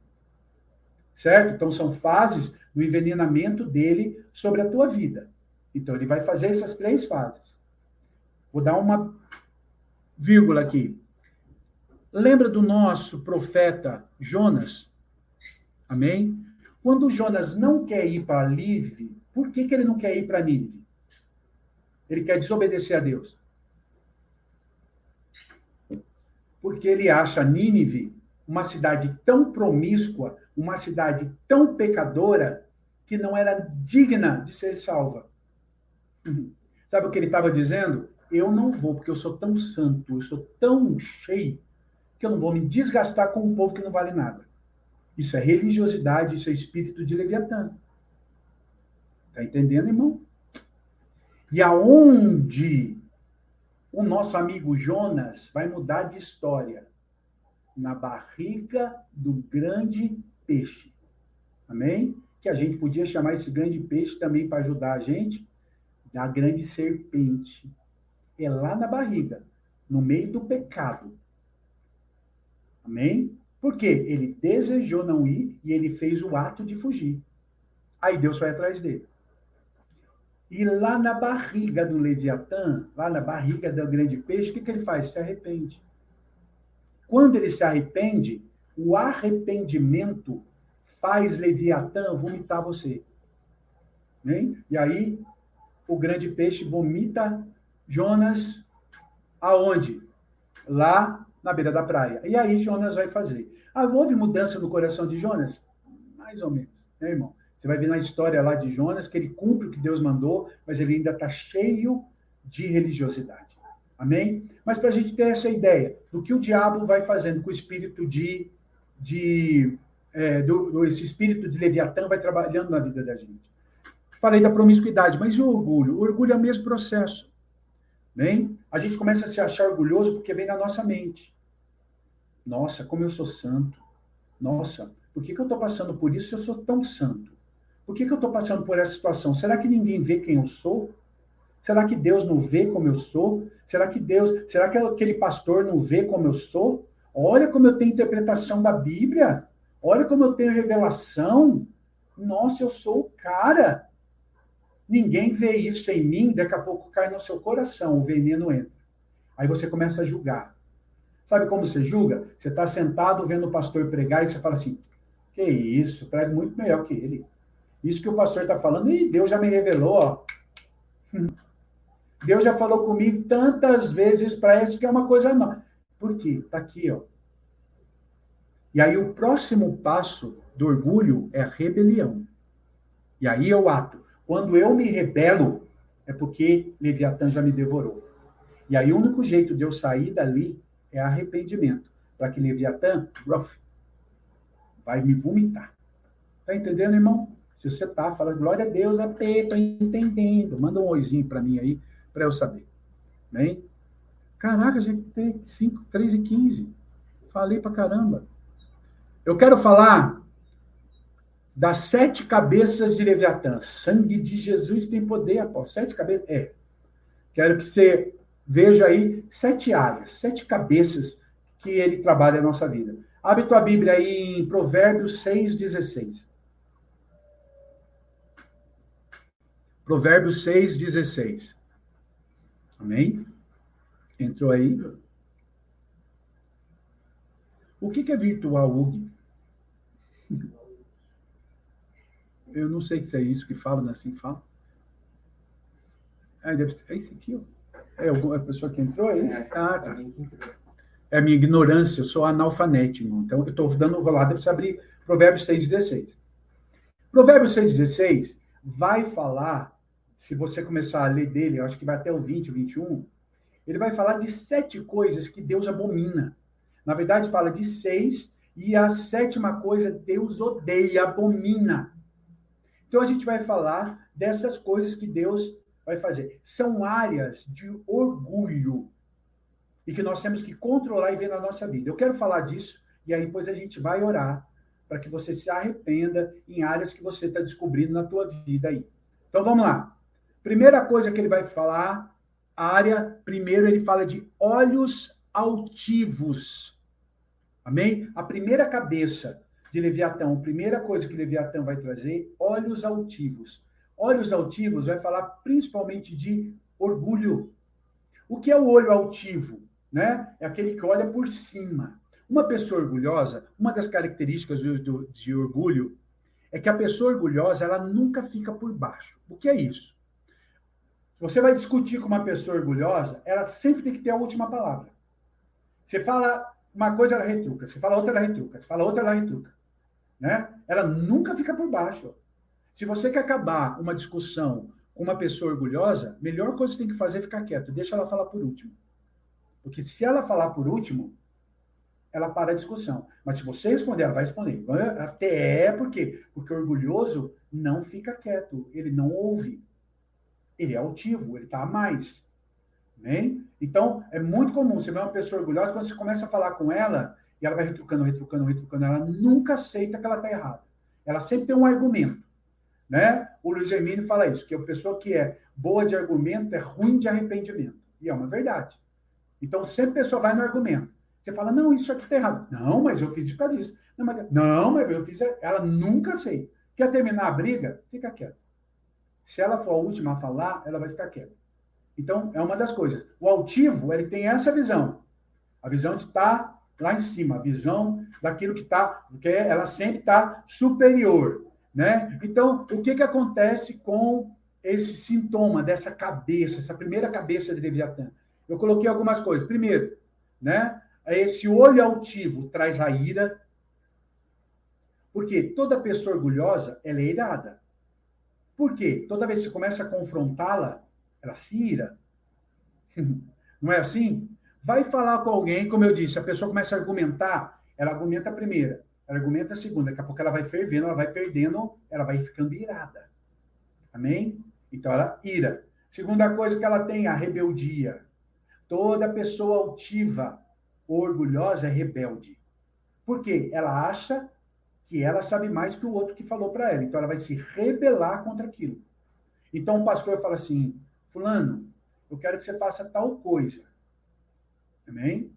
Certo? Então, são fases do envenenamento dele sobre a tua vida. Então, ele vai fazer essas 3 fases. Vou dar uma vírgula aqui. Lembra do nosso profeta Jonas? Amém? Quando Jonas não quer ir para Nínive, por que ele não quer ir para Nínive? Ele quer desobedecer a Deus. Porque ele acha Nínive uma cidade tão promíscua, uma cidade tão pecadora, que não era digna de ser salva. Sabe o que ele estava dizendo? Eu não vou, porque eu sou tão santo, eu sou tão cheio, que eu não vou me desgastar com um povo que não vale nada. Isso é religiosidade, isso é espírito de Leviatã. Está entendendo, irmão? E aonde o nosso amigo Jonas vai mudar de história? Na barriga do grande peixe. Amém? Que a gente podia chamar esse grande peixe também para ajudar a gente, da grande serpente. É lá na barriga, no meio do pecado. Amém? Por quê? Ele desejou não ir e ele fez o ato de fugir. Aí Deus foi atrás dele. E lá na barriga do Leviatã, lá na barriga do grande peixe, o que ele faz? Se arrepende. Quando ele se arrepende, o arrependimento faz Leviatã vomitar você. Né? E aí, o grande peixe vomita Jonas aonde? Lá na beira da praia. E aí Jonas vai fazer. Houve mudança no coração de Jonas? Mais ou menos, né, irmão? Você vai ver na história lá de Jonas que ele cumpre o que Deus mandou, mas ele ainda está cheio de religiosidade. Amém? Mas para a gente ter essa ideia do que o diabo vai fazendo com o espírito esse espírito de Leviatã vai trabalhando na vida da gente. Falei da promiscuidade, mas e o orgulho? O orgulho é o mesmo processo. Bem, a gente começa a se achar orgulhoso porque vem na nossa mente. Nossa, como eu sou santo. Nossa, por que eu estou passando por isso se eu sou tão santo? Por que eu estou passando por essa situação? Será que ninguém vê quem eu sou? Será que Deus não vê como eu sou? Será que aquele pastor não vê como eu sou? Olha como eu tenho interpretação da Bíblia. Olha como eu tenho revelação. Nossa, eu sou o cara. Ninguém vê isso em mim, daqui a pouco cai no seu coração, o veneno entra. Aí você começa a julgar. Sabe como você julga? Você está sentado vendo o pastor pregar e você fala assim, que isso, prega muito melhor que ele. Isso que o pastor está falando, e Deus já me revelou, ó. Deus já falou comigo tantas vezes, parece que é uma coisa não. Por quê? Está aqui, ó. E aí o próximo passo do orgulho é a rebelião. E aí é o ato. Quando eu me rebelo, é porque Leviatã já me devorou. E aí o único jeito de eu sair dali é arrependimento. Para que Leviatã, vai me vomitar. Tá entendendo, irmão? Se você tá, fala, glória a Deus, AP, tô entendendo. Manda um oizinho para mim aí, para eu saber. Bem? Caraca, a gente tem 3:15. Falei pra caramba. Eu quero falar das 7 cabeças de Leviatã. Sangue de Jesus tem poder, após 7 cabeças. Quero que você veja aí 7 áreas, 7 cabeças que ele trabalha na nossa vida. Abre tua Bíblia aí em Provérbios 6:16. Provérbios 6:16. Amém? Entrou aí? O que é virtual, Hugo? Eu não sei se é isso que fala, não é assim que fala. Deve ser. É isso aqui, ó. É a pessoa que entrou, é isso? Ah, tá. É a minha ignorância, eu sou analfanético. Então, eu estou dando uma rolada para você abrir Provérbios 6:16. Provérbios 6:16 vai falar, se você começar a ler dele, eu acho que vai até o 20, 21, ele vai falar de 7 coisas que Deus abomina. Na verdade, fala de 6, e a 7ª coisa Deus odeia, abomina. Então, a gente vai falar dessas coisas que Deus vai fazer. São áreas de orgulho e que nós temos que controlar e ver na nossa vida. Eu quero falar disso, e aí depois a gente vai orar para que você se arrependa em áreas que você está descobrindo na tua vida aí. Então, vamos lá. Primeira coisa que ele vai falar, primeiro ele fala de olhos altivos. Amém? A primeira cabeça de Leviatã, a primeira coisa que Leviatã vai trazer, olhos altivos. Olhos altivos vai falar principalmente de orgulho. O que é o olho altivo? Né? É aquele que olha por cima. Uma pessoa orgulhosa, uma das características de orgulho é que a pessoa orgulhosa, ela nunca fica por baixo. O que é isso? Se você vai discutir com uma pessoa orgulhosa, ela sempre tem que ter a última palavra. Você fala uma coisa, ela retruca. Você fala outra, ela retruca. Você fala outra, ela retruca. Né? Ela nunca fica por baixo. Se você quer acabar uma discussão com uma pessoa orgulhosa, a melhor coisa que você tem que fazer é ficar quieto. Deixa ela falar por último. Porque se ela falar por último, ela para a discussão. Mas se você responder, ela vai responder. Até porque o orgulhoso não fica quieto. Ele não ouve. Ele é altivo, ele está a mais. Bem? Então, é muito comum você ver uma pessoa orgulhosa, quando você começa a falar com ela, e ela vai retrucando, ela nunca aceita que ela está errada. Ela sempre tem um argumento. Né? O Luiz Hermínio fala isso, que a pessoa que é boa de argumento é ruim de arrependimento. E é uma verdade. Então, sempre a pessoa vai no argumento. Você fala, não, isso aqui está errado. Não, mas eu fiz por causa disso. Não, mas eu fiz... Ela nunca aceita. Quer terminar a briga? Fica quieta. Se ela for a última a falar, ela vai ficar quieta. Então, é uma das coisas. O altivo, ele tem essa visão. A visão de estar lá em cima. A visão daquilo que está... Porque ela sempre está superior. Né? Então, o que acontece com esse sintoma dessa cabeça, essa primeira cabeça de Leviatã? Eu coloquei algumas coisas. Primeiro, né? Esse olho altivo traz a ira, porque toda pessoa orgulhosa, ela é irada. Por quê? Toda vez que você começa a confrontá-la, ela se ira. Não é assim? Vai falar com alguém, como eu disse, a pessoa começa a argumentar, ela argumenta a primeira, ela argumenta a segunda, daqui a pouco ela vai fervendo, ela vai perdendo, ela vai ficando irada. Amém? Então ela ira. Segunda coisa que ela tem, a rebeldia. Toda pessoa altiva, orgulhosa, é rebelde. Por quê? Ela acha que ela sabe mais que o outro que falou para ela. Então ela vai se rebelar contra aquilo. Então o pastor fala assim: fulano, eu quero que você faça tal coisa. Amém?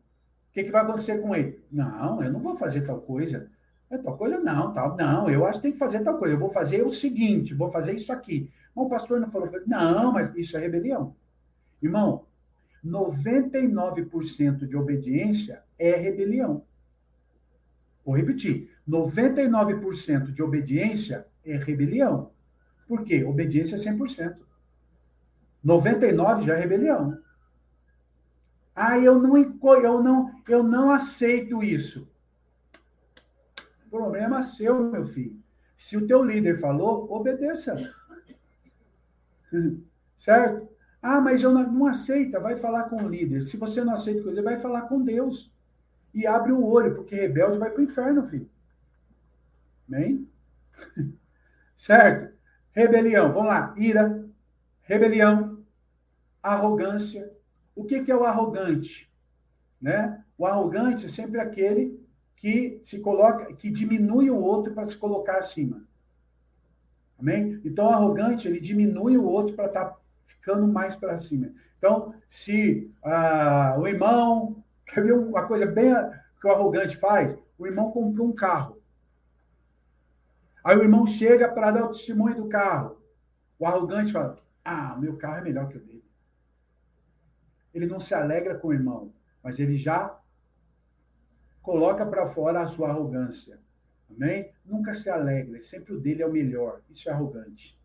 O que vai acontecer com ele? Não, eu não vou fazer tal coisa. É tal coisa não, tal. Não, eu acho que tem que fazer tal coisa. Eu vou fazer o seguinte, vou fazer isso aqui. Mas o pastor não falou, não, mas isso é rebelião. Irmão, 99% de obediência é rebelião. Vou repetir, 99% de obediência é rebelião. Por quê? Obediência é 100%. 99% já é rebelião. Ah, eu não aceito isso. O problema é seu, meu filho. Se o teu líder falou, obedeça. Certo? Ah, mas eu não aceita, vai falar com o líder. Se você não aceita coisa, vai falar com Deus. E abre o olho, porque rebelde vai para o inferno, filho. Amém? Certo? Rebelião, vamos lá. Ira, rebelião, arrogância. O que é o arrogante? Né? O arrogante é sempre aquele que se coloca, que diminui o outro para se colocar acima. Amém? Então, o arrogante, ele diminui o outro para estar ficando mais para cima. Então, se o irmão, quer ver uma coisa bem que o arrogante faz? O irmão comprou um carro. Aí o irmão chega para dar o testemunho do carro. O arrogante fala, meu carro é melhor que o dele. Ele não se alegra com o irmão, mas ele já coloca para fora a sua arrogância. Amém? Nunca se alegra, sempre o dele é o melhor. Isso é arrogante.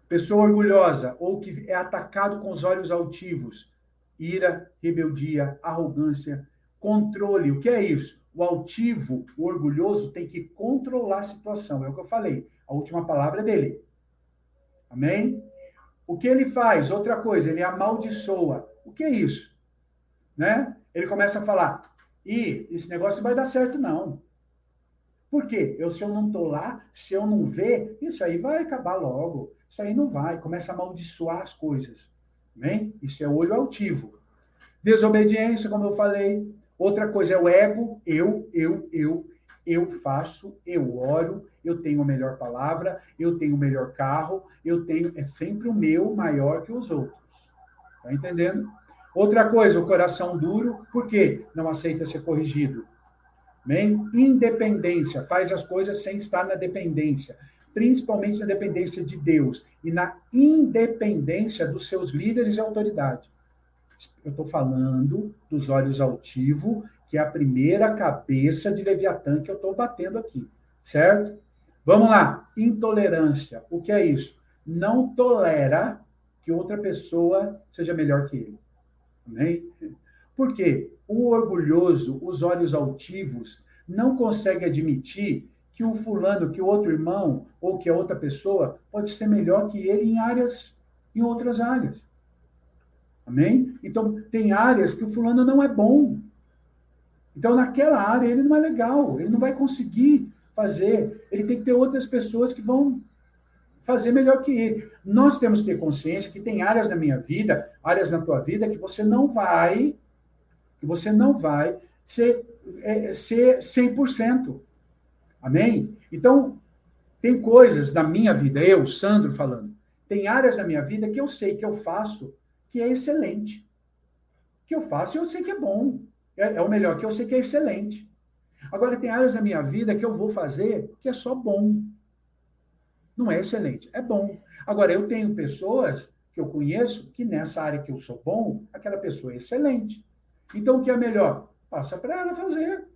Pessoa orgulhosa, ou que é atacado com os olhos altivos. Ira, rebeldia, arrogância, controle. O que é isso? O altivo, o orgulhoso, tem que controlar a situação. É o que eu falei. A última palavra é dele. Amém? O que ele faz? Outra coisa, ele amaldiçoa. O que é isso? Né? Ele começa a falar, esse negócio não vai dar certo, não. Por quê? Se eu não estou lá, se eu não ver, isso aí vai acabar logo. Isso aí não vai. Começa a amaldiçoar as coisas. Amém? Isso é olho altivo. Desobediência, como eu falei. Outra coisa é o ego. Eu faço, eu oro, eu tenho a melhor palavra, eu tenho o melhor carro, é sempre o meu maior que os outros. Tá entendendo? Outra coisa, o coração duro. Por quê? Não aceita ser corrigido. Amém? Independência, faz as coisas sem estar na dependência, principalmente na dependência de Deus e na independência dos seus líderes e autoridade. Eu estou falando dos olhos altivos, que é a primeira cabeça de Leviatã que eu estou batendo aqui, certo? Vamos lá, intolerância. O que é isso? Não tolera que outra pessoa seja melhor que ele. Amém? Por quê? O orgulhoso, os olhos altivos, não consegue admitir que o fulano, que o outro irmão, ou que a outra pessoa pode ser melhor que ele em outras áreas. Amém? Então, tem áreas que o fulano não é bom. Então, naquela área, ele não é legal, ele não vai conseguir fazer, ele tem que ter outras pessoas que vão fazer melhor que ele. Nós temos que ter consciência que tem áreas na minha vida, áreas na tua vida, que você não vai ser 100%. Amém? Então, tem coisas na minha vida, eu, Sandro, falando, tem áreas da minha vida que eu sei que eu faço que é excelente. Que eu faço e eu sei que é bom. É o melhor, que eu sei que é excelente. Agora, tem áreas da minha vida que eu vou fazer que é só bom. Não é excelente, é bom. Agora, eu tenho pessoas que eu conheço que nessa área que eu sou bom, aquela pessoa é excelente. Então, o que é melhor? Passa para ela fazer.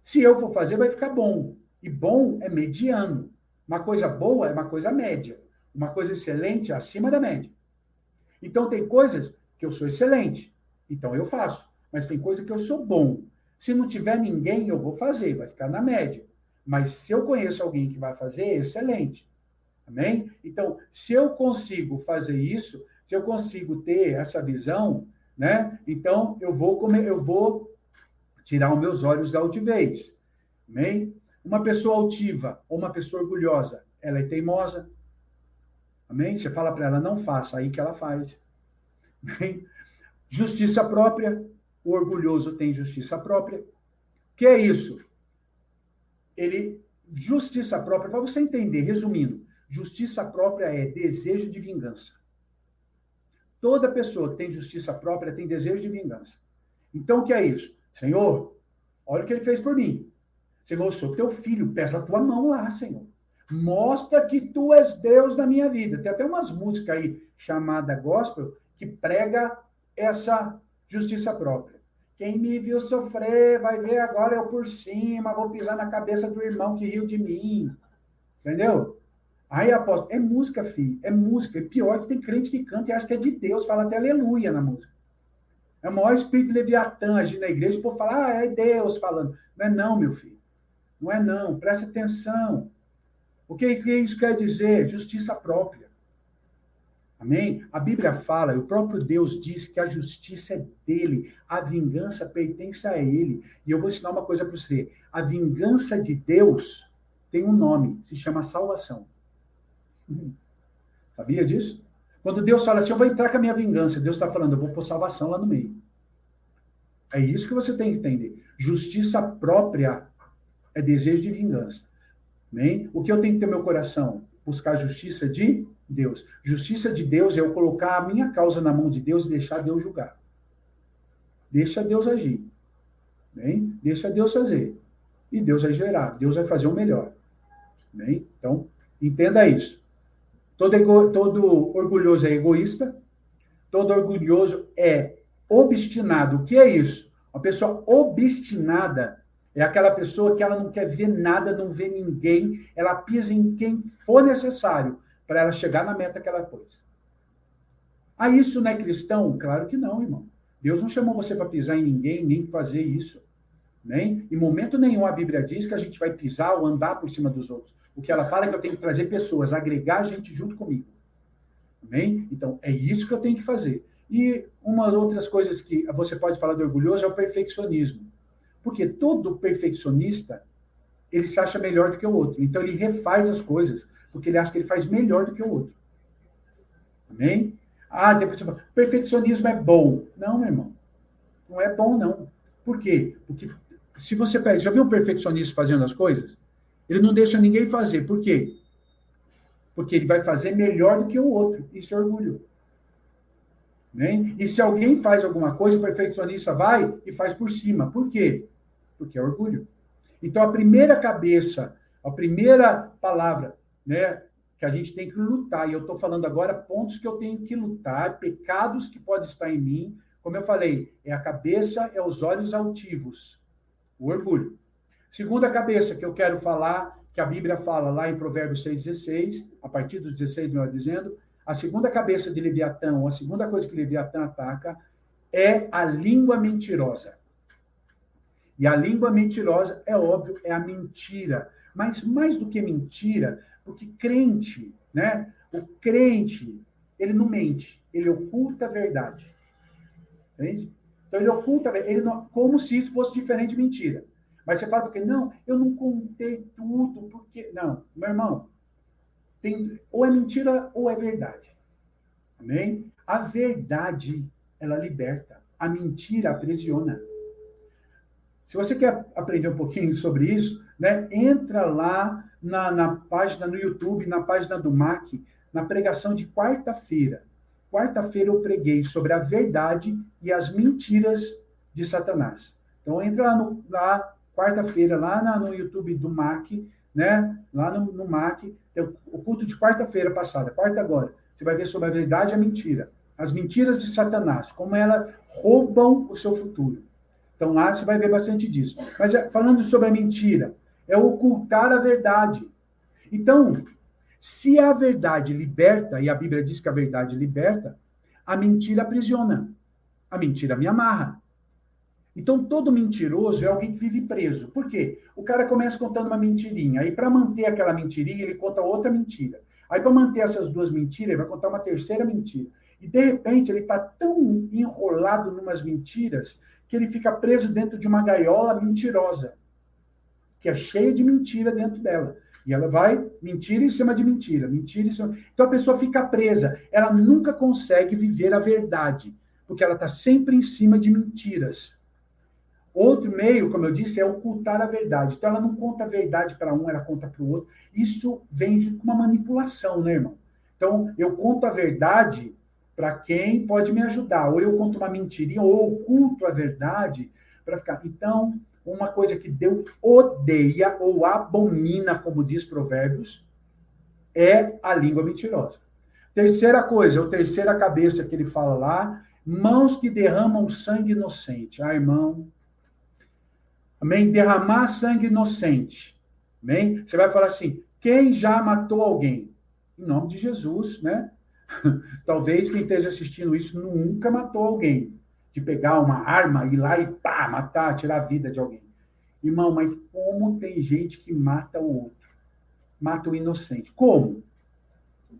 Se eu for fazer, vai ficar bom. E bom é mediano. Uma coisa boa é uma coisa média. Uma coisa excelente é acima da média. Então, tem coisas que eu sou excelente, então eu faço. Mas tem coisa que eu sou bom. Se não tiver ninguém, eu vou fazer, vai ficar na média. Mas se eu conheço alguém que vai fazer, é excelente. Amém? Então, se eu consigo fazer isso, se eu consigo ter essa visão, né? Então, eu vou tirar os meus olhos da altivez. Amém? Uma pessoa altiva ou uma pessoa orgulhosa, ela é teimosa. Amém? Você fala para ela, não faça, aí que ela faz. Amém? Justiça própria. O orgulhoso tem justiça própria. O que é isso? Justiça própria, para você entender, resumindo, justiça própria é desejo de vingança. Toda pessoa que tem justiça própria tem desejo de vingança. Então, o que é isso? Senhor, olha o que ele fez por mim. Senhor, eu sou teu filho, pesa a tua mão lá, Senhor. Mostra que tu és Deus na minha vida. Tem até umas músicas aí, chamada gospel, que prega essa justiça própria. Quem me viu sofrer, vai ver agora eu por cima, vou pisar na cabeça do irmão que riu de mim. Entendeu? Aí, apóstolo, é música, filho, é música. E pior que tem crente que canta e acha que é de Deus, fala até aleluia na música. É o maior espírito de Leviatã agir na igreja, por falar, é Deus falando. Não é não, meu filho. Não é não, presta atenção. O que isso quer dizer? Justiça própria. Amém? A Bíblia fala, e o próprio Deus diz que a justiça é dele, a vingança pertence a ele. E eu vou ensinar uma coisa para você. A vingança de Deus tem um nome, se chama salvação. Sabia disso? Quando Deus fala assim, eu vou entrar com a minha vingança, Deus está falando, eu vou pôr salvação lá no meio. É isso que você tem que entender. Justiça própria é desejo de vingança. Amém? O que eu tenho que ter no meu coração? Buscar a justiça de Deus. Justiça de Deus é eu colocar a minha causa na mão de Deus e deixar Deus julgar. Deixa Deus agir. Amém? Deixa Deus fazer. E Deus vai gerar. Deus vai fazer o melhor. Amém? Então, entenda isso. Todo orgulhoso é egoísta. Todo orgulhoso é obstinado. O que é isso? Uma pessoa obstinada é aquela pessoa que ela não quer ver nada, não vê ninguém, ela pisa em quem for necessário para ela chegar na meta que ela pôs. Ah, isso não é cristão? Claro que não, irmão. Deus não chamou você para pisar em ninguém, nem fazer isso. Nem? Em momento nenhum a Bíblia diz que a gente vai pisar ou andar por cima dos outros. O que ela fala é que eu tenho que trazer pessoas, agregar gente junto comigo. Amém? Então, é isso que eu tenho que fazer. E umas outras coisas que você pode falar do orgulhoso é o perfeccionismo. Porque todo perfeccionista, ele se acha melhor do que o outro. Então, ele refaz as coisas, porque ele acha que ele faz melhor do que o outro. Amém? Ah, depois você fala, perfeccionismo é bom. Não, meu irmão. Não é bom, não. Por quê? Porque se você pega, já viu um perfeccionista fazendo as coisas? Ele não deixa ninguém fazer. Por quê? Porque ele vai fazer melhor do que o outro. Isso é orgulho. Amém? E se alguém faz alguma coisa, o perfeccionista vai e faz por cima. Por quê? Porque é orgulho. Então, a primeira cabeça, a primeira palavra, né, que a gente tem que lutar, e eu estou falando agora pontos que eu tenho que lutar, pecados que podem estar em mim, como eu falei, é a cabeça, é os olhos altivos, o orgulho. Segunda cabeça que eu quero falar, que a Bíblia fala lá em Provérbios 6,16, a partir do 16, melhor dizendo, a segunda cabeça de Leviatã, ou a segunda coisa que Leviatã ataca, é a língua mentirosa. E a língua mentirosa, é óbvio, é a mentira. Mas mais do que mentira, porque crente, né? O crente, ele não mente, ele oculta a verdade. Entende? Então ele oculta, ele não, como se isso fosse diferente de mentira. Mas você fala, porque não, eu não contei tudo, porque... Não, meu irmão, ou é mentira ou é verdade. Amém? A verdade, ela liberta. A mentira aprisiona. Se você quer aprender um pouquinho sobre isso, né, entra lá na página no YouTube, na página do MAC, na pregação de quarta-feira. Quarta-feira eu preguei sobre a verdade e as mentiras de Satanás. Então, entra lá quarta-feira, lá no YouTube do MAC, né? Lá no MAC, o culto de quarta-feira passada, quarta agora. Você vai ver sobre a verdade e a mentira. As mentiras de Satanás, como elas roubam o seu futuro. Então, lá você vai ver bastante disso. Mas falando sobre a mentira, é ocultar a verdade. Então, Se a verdade liberta, e a Bíblia diz que a verdade liberta, a mentira aprisiona. A mentira me amarra. Então, todo mentiroso é alguém que vive preso. Por quê? O cara começa contando uma mentirinha. Aí, para manter aquela mentirinha, ele conta outra mentira. Aí, para manter essas duas mentiras, ele vai contar uma terceira mentira. E, de repente, ele está tão enrolado numas mentiras que ele fica preso dentro de uma gaiola mentirosa, que é cheia de mentira dentro dela. E ela vai mentira em cima de mentira, mentira em cima... Então, a pessoa fica presa. Ela nunca consegue viver a verdade, porque ela está sempre em cima de mentiras. Outro meio, como eu disse, é ocultar a verdade. Então, ela não conta a verdade para um, ela conta para o outro. Isso vem junto com uma manipulação, né, irmão? Então, eu conto a verdade para quem pode me ajudar. Ou eu conto uma mentirinha, ou oculto a verdade para ficar... Então, uma coisa que Deus odeia ou abomina, como diz Provérbios, é a língua mentirosa. Terceira coisa, ou terceira cabeça que ele fala lá, mãos que derramam sangue inocente. Ah, irmão... Amém? Derramar sangue inocente. Amém? Você vai falar assim, quem já matou alguém? Em nome de Jesus, né? Talvez quem esteja assistindo isso nunca matou alguém. De pegar uma arma, ir lá e pá, matar, tirar a vida de alguém. Irmão, mas como tem gente que mata o outro? Mata o inocente. Como?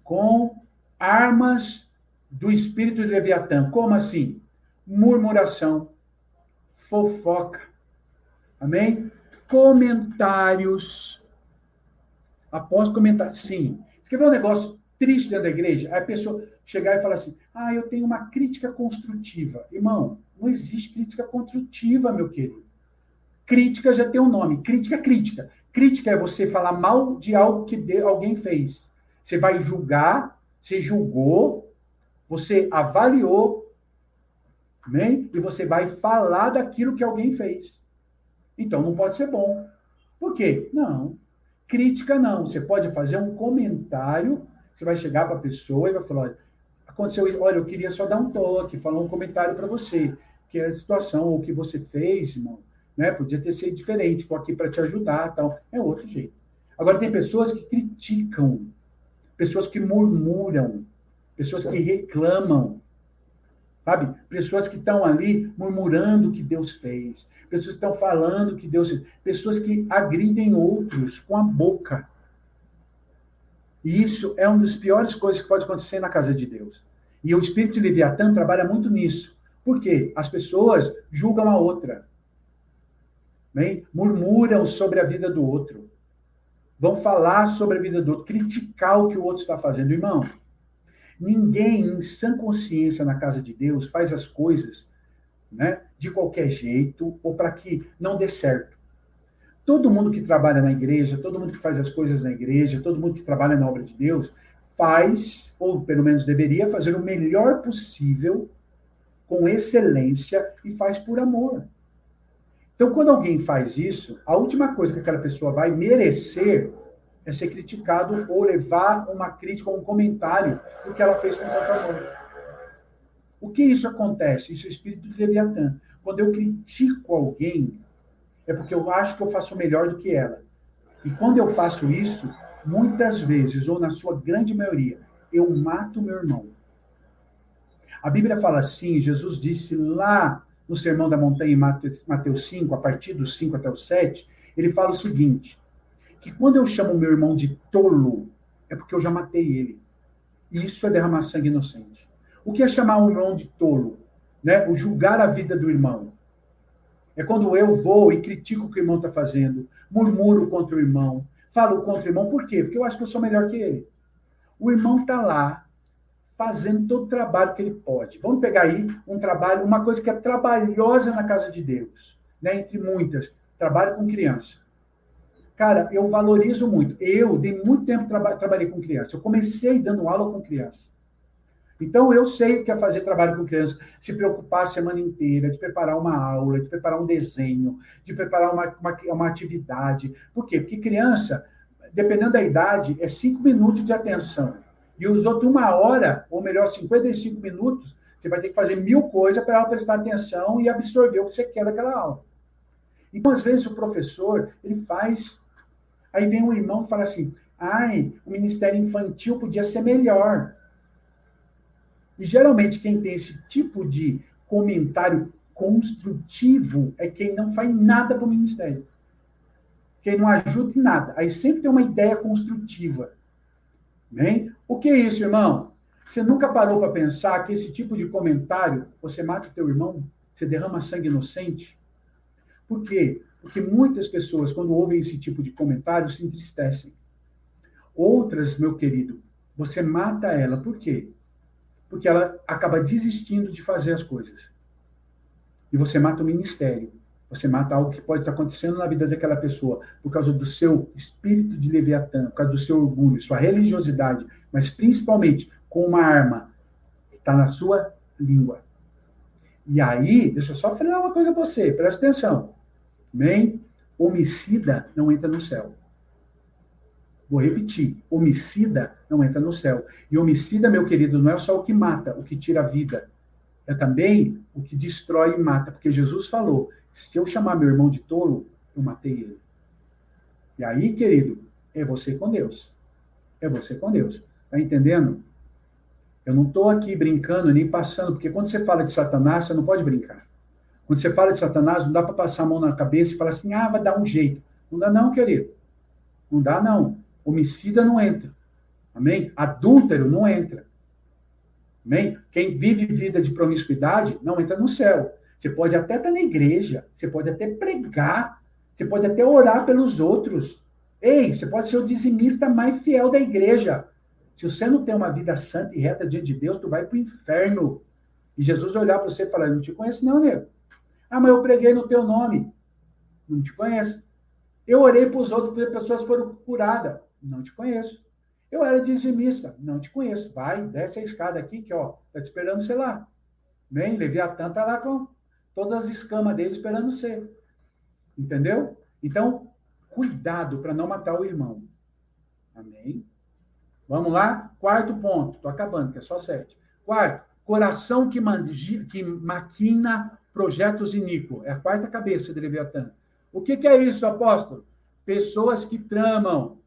Com armas do espírito de Leviatã. Como assim? Murmuração, fofoca. Amém? Comentários. Após comentar. Sim. Você quer ver um negócio triste dentro da igreja? Aí a pessoa chegar e falar assim, eu tenho uma crítica construtiva. Irmão, não existe crítica construtiva, meu querido. Crítica já tem um nome. Crítica é crítica. Crítica é você falar mal de algo que alguém fez. Você vai julgar, você julgou, você avaliou, amém? E você vai falar daquilo que alguém fez. Então, não pode ser bom. Por quê? Não. Crítica, não. Você pode fazer um comentário, você vai chegar para a pessoa e vai falar, olha, aconteceu isso, olha, eu queria só dar um toque, falar um comentário para você, que a situação, o que você fez, irmão, né, podia ter sido diferente, estou aqui para te ajudar, tal. É outro jeito. Agora, tem pessoas que criticam, pessoas que murmuram, pessoas que reclamam, sabe? Pessoas que estão ali murmurando o que Deus fez. Pessoas que estão falando o que Deus fez. Pessoas que agridem outros com a boca. E isso é uma das piores coisas que pode acontecer na casa de Deus. E o espírito de Leviatã trabalha muito nisso. Por quê? As pessoas julgam a outra. Bem? Murmuram sobre a vida do outro. Vão falar sobre a vida do outro. Criticar o que o outro está fazendo. Irmão, ninguém, em sã consciência na casa de Deus, faz as coisas, né, de qualquer jeito ou para que não dê certo. Todo mundo que trabalha na igreja, todo mundo que faz as coisas na igreja, todo mundo que trabalha na obra de Deus, faz, ou pelo menos deveria fazer o melhor possível, com excelência, e faz por amor. Então, quando alguém faz isso, a última coisa que aquela pessoa vai merecer é ser criticado ou levar uma crítica ou um comentário do que ela fez com tanto amor. O que isso acontece? Isso é o espírito de Leviatã. Quando eu critico alguém, é porque eu acho que eu faço melhor do que ela. E quando eu faço isso, muitas vezes, ou na sua grande maioria, eu mato meu irmão. A Bíblia fala assim, Jesus disse lá no Sermão da Montanha, em Mateus 5, a partir do 5 até o 7, ele fala o seguinte, que quando eu chamo meu irmão de tolo, é porque eu já matei ele. E isso é derramar sangue inocente. O que é chamar um irmão de tolo? Né? O julgar a vida do irmão. É quando eu vou e critico o que o irmão está fazendo, murmuro contra o irmão, falo contra o irmão. Por quê? Porque eu acho que eu sou melhor que ele. O irmão está lá, fazendo todo o trabalho que ele pode. Vamos pegar aí um trabalho, uma coisa que é trabalhosa na casa de Deus, né? Entre muitas, trabalho com criança. Cara, eu valorizo muito. Eu dei muito tempo trabalhei com criança. Eu comecei dando aula com criança. Então, eu sei o que é fazer trabalho com criança, se preocupar a semana inteira, de preparar uma aula, de preparar um desenho, de preparar uma atividade. Por quê? Porque criança, dependendo da idade, é 5 minutos de atenção. E os outros 1 hora, ou melhor, 55 minutos, você vai ter que fazer 1000 coisas para ela prestar atenção e absorver o que você quer daquela aula. Então, às vezes, o professor, ele faz... Aí vem um irmão e fala assim, Ai, o ministério infantil podia ser melhor. E geralmente quem tem esse tipo de comentário construtivo é quem não faz nada para o ministério. Quem não ajuda em nada. Aí sempre tem uma ideia construtiva. Bem? O que é isso, irmão? Você nunca parou para pensar que esse tipo de comentário, você mata o teu irmão, você derrama sangue inocente? Por quê? Porque muitas pessoas, quando ouvem esse tipo de comentário, se entristecem. Outras, meu querido, você mata ela. Por quê? Porque ela acaba desistindo de fazer as coisas. E você mata o ministério. Você mata algo que pode estar acontecendo na vida daquela pessoa por causa do seu espírito de Leviatã, por causa do seu orgulho, sua religiosidade, mas principalmente com uma arma que está na sua língua. E aí, deixa eu só falar uma coisa para você, presta atenção. Amém? Homicida não entra no céu. Vou repetir, homicida não entra no céu. E homicida, meu querido, não é só o que mata, o que tira a vida. É também o que destrói e mata. Porque Jesus falou, se eu chamar meu irmão de tolo, eu matei ele. E aí, querido, é você com Deus. É você com Deus. Tá entendendo? Eu não estou aqui brincando nem passando, porque quando você fala de Satanás, você não pode brincar. Quando você fala de Satanás, não dá para passar a mão na cabeça e falar assim, vai dar um jeito. Não dá não, querido. Não dá não. Homicida não entra. Amém? Adúltero não entra. Amém? Quem vive vida de promiscuidade não entra no céu. Você pode até estar na igreja, você pode até pregar, você pode até orar pelos outros. Ei, você pode ser o dizimista mais fiel da igreja. Se você não tem uma vida santa e reta diante de Deus, tu vai para o inferno. E Jesus vai olhar para você e falar, não te conheço não, nego. Mas eu preguei no teu nome. Não te conheço. Eu orei para os outros, porque as pessoas foram curadas. Não te conheço. Eu era dizimista. Não te conheço. Vai, desce a escada aqui, que ó, tá te esperando, sei lá. Bem, Leviatã tá lá com todas as escamas dele esperando você. Entendeu? Então, cuidado para não matar o irmão. Amém? Vamos lá? Quarto ponto. Estou acabando, que é só 7. Quarto, coração que maquina projetos iníquos. É a quarta cabeça de Leviatã. O que é isso, apóstolo? Pessoas que tramam.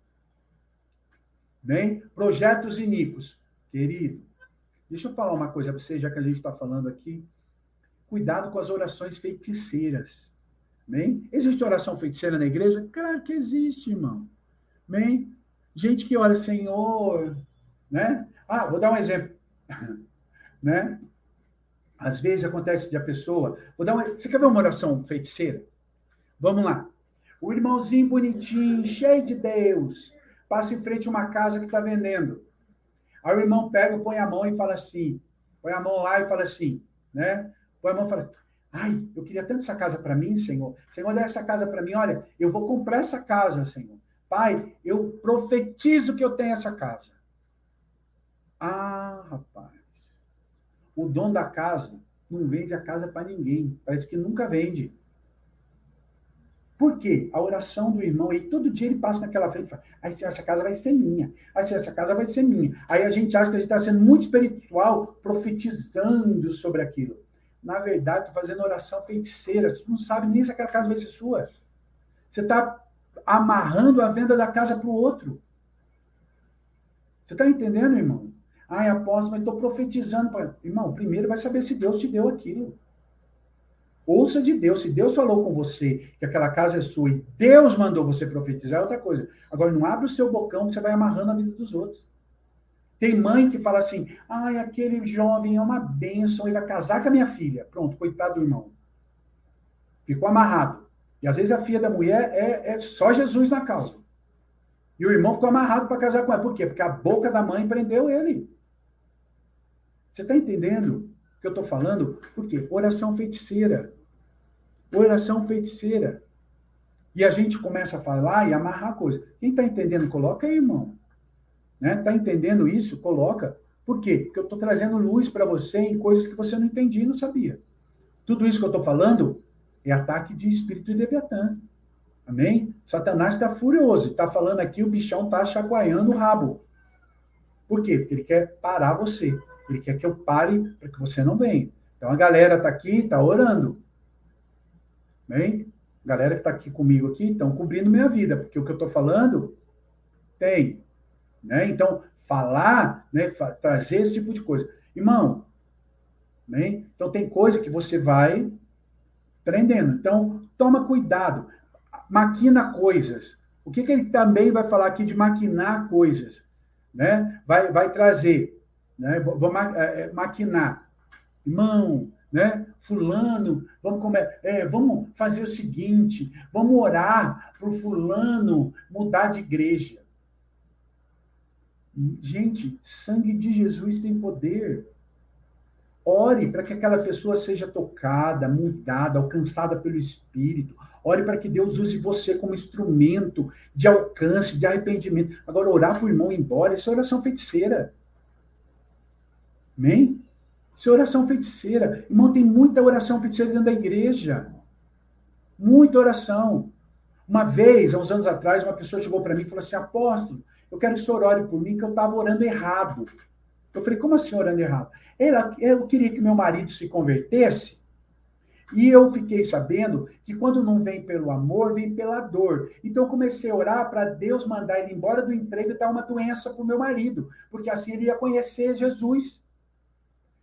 Bem? Projetos iníquos. Querido, deixa eu falar uma coisa para você, já que a gente está falando aqui. Cuidado com as orações feiticeiras. Bem? Existe oração feiticeira na igreja? Claro que existe, irmão. Bem? Gente que ora, Senhor, né? Vou dar um exemplo. Né? Às vezes acontece de a pessoa... Você quer ver uma oração feiticeira? Vamos lá. O irmãozinho bonitinho, cheio de Deus, passa em frente a uma casa que está vendendo. Aí o irmão pega, põe a mão e fala assim, põe a mão lá e fala assim, né? Põe a mão e fala assim, ai, eu queria tanto essa casa para mim, Senhor. Senhor, dá essa casa para mim. Olha, eu vou comprar essa casa, Senhor. Pai, eu profetizo que eu tenho essa casa. Rapaz. O dono da casa não vende a casa para ninguém. Parece que nunca vende. Por quê? A oração do irmão, aí todo dia ele passa naquela frente e fala, Senhor, essa casa vai ser minha. Senhor, essa casa vai ser minha. Aí a gente acha que a gente está sendo muito espiritual, profetizando sobre aquilo. Na verdade, está fazendo oração feiticeira. Você não sabe nem se aquela casa vai ser sua. Você está amarrando a venda da casa para o outro. Você está entendendo, irmão? Apóstolo, mas estou profetizando. Irmão, primeiro vai saber se Deus te deu aquilo. Ouça de Deus. Se Deus falou com você que aquela casa é sua e Deus mandou você profetizar, é outra coisa. Agora, não abre o seu bocão que você vai amarrando a vida dos outros. Tem mãe que fala assim, aquele jovem é uma bênção, ele vai casar com a minha filha. Pronto, coitado do irmão. Ficou amarrado. E às vezes a filha da mulher é só Jesus na causa. E o irmão ficou amarrado para casar com ela. Por quê? Porque a boca da mãe prendeu ele. Você está entendendo o que eu estou falando? Por quê? Oração feiticeira. Oração feiticeira. E a gente começa a falar e amarrar a coisa. Quem está entendendo, coloca aí, irmão. Está entendendo isso? Coloca. Por quê? Porque eu estou trazendo luz para você em coisas que você não entendia e não sabia. Tudo isso que eu estou falando é ataque de espírito de Leviatã. Amém? Satanás está furioso. Está falando aqui, o bichão está chacoalhando o rabo. Por quê? Porque ele quer parar você. Ele quer que eu pare para que você não venha. Então a galera está aqui, está orando. Bem? A galera que está aqui comigo aqui estão cobrindo minha vida. Porque o que eu estou falando tem né? Então, falar, né, trazer esse tipo de coisa. Irmão, né? Então, tem coisa que você vai aprendendo. Então, toma cuidado. Maquina coisas. O que ele também vai falar aqui de maquinar coisas? Né? Vai trazer. Né? Vou maquinar. Irmão, né? Fulano, vamos fazer o seguinte, vamos orar para o fulano mudar de igreja. Gente, sangue de Jesus tem poder. Ore para que aquela pessoa seja tocada, mudada, alcançada pelo Espírito. Ore para que Deus use você como instrumento de alcance, de arrependimento. Agora, orar para o irmão ir embora, isso é oração feiticeira. Amém? Isso é oração feiticeira. Irmão, tem muita oração feiticeira dentro da igreja. Muita oração. Uma vez, há uns anos atrás, uma pessoa chegou para mim e falou assim, apóstolo, eu quero que o senhor ore por mim, que eu estava orando errado. Eu falei, como assim orando errado? Eu queria que meu marido se convertesse, e eu fiquei sabendo que quando não vem pelo amor, vem pela dor. Então eu comecei a orar para Deus mandar ele embora do emprego e dar uma doença para o meu marido, porque assim ele ia conhecer Jesus.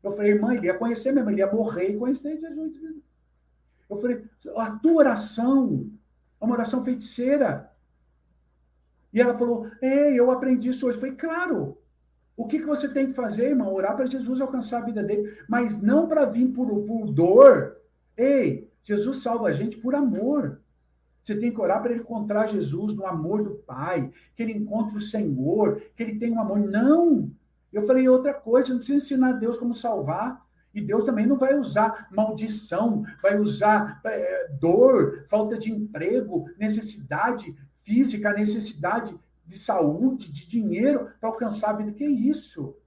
Eu falei, irmã, ele ia conhecer mesmo, ele ia morrer e conhecer Jesus mesmo. Eu falei, a tua oração é uma oração feiticeira. E ela falou, eu aprendi isso hoje. Eu falei, claro. O que você tem que fazer, irmão? Orar para Jesus alcançar a vida dele, mas não para vir por dor. Ei, Jesus salva a gente por amor. Você tem que orar para ele encontrar Jesus no amor do Pai, que ele encontre o Senhor, que ele tenha um amor. Não! Eu falei outra coisa, não precisa ensinar Deus como salvar. E Deus também não vai usar maldição, vai usar dor, falta de emprego, necessidade física, necessidade de saúde, de dinheiro, para alcançar a vida. Que é isso?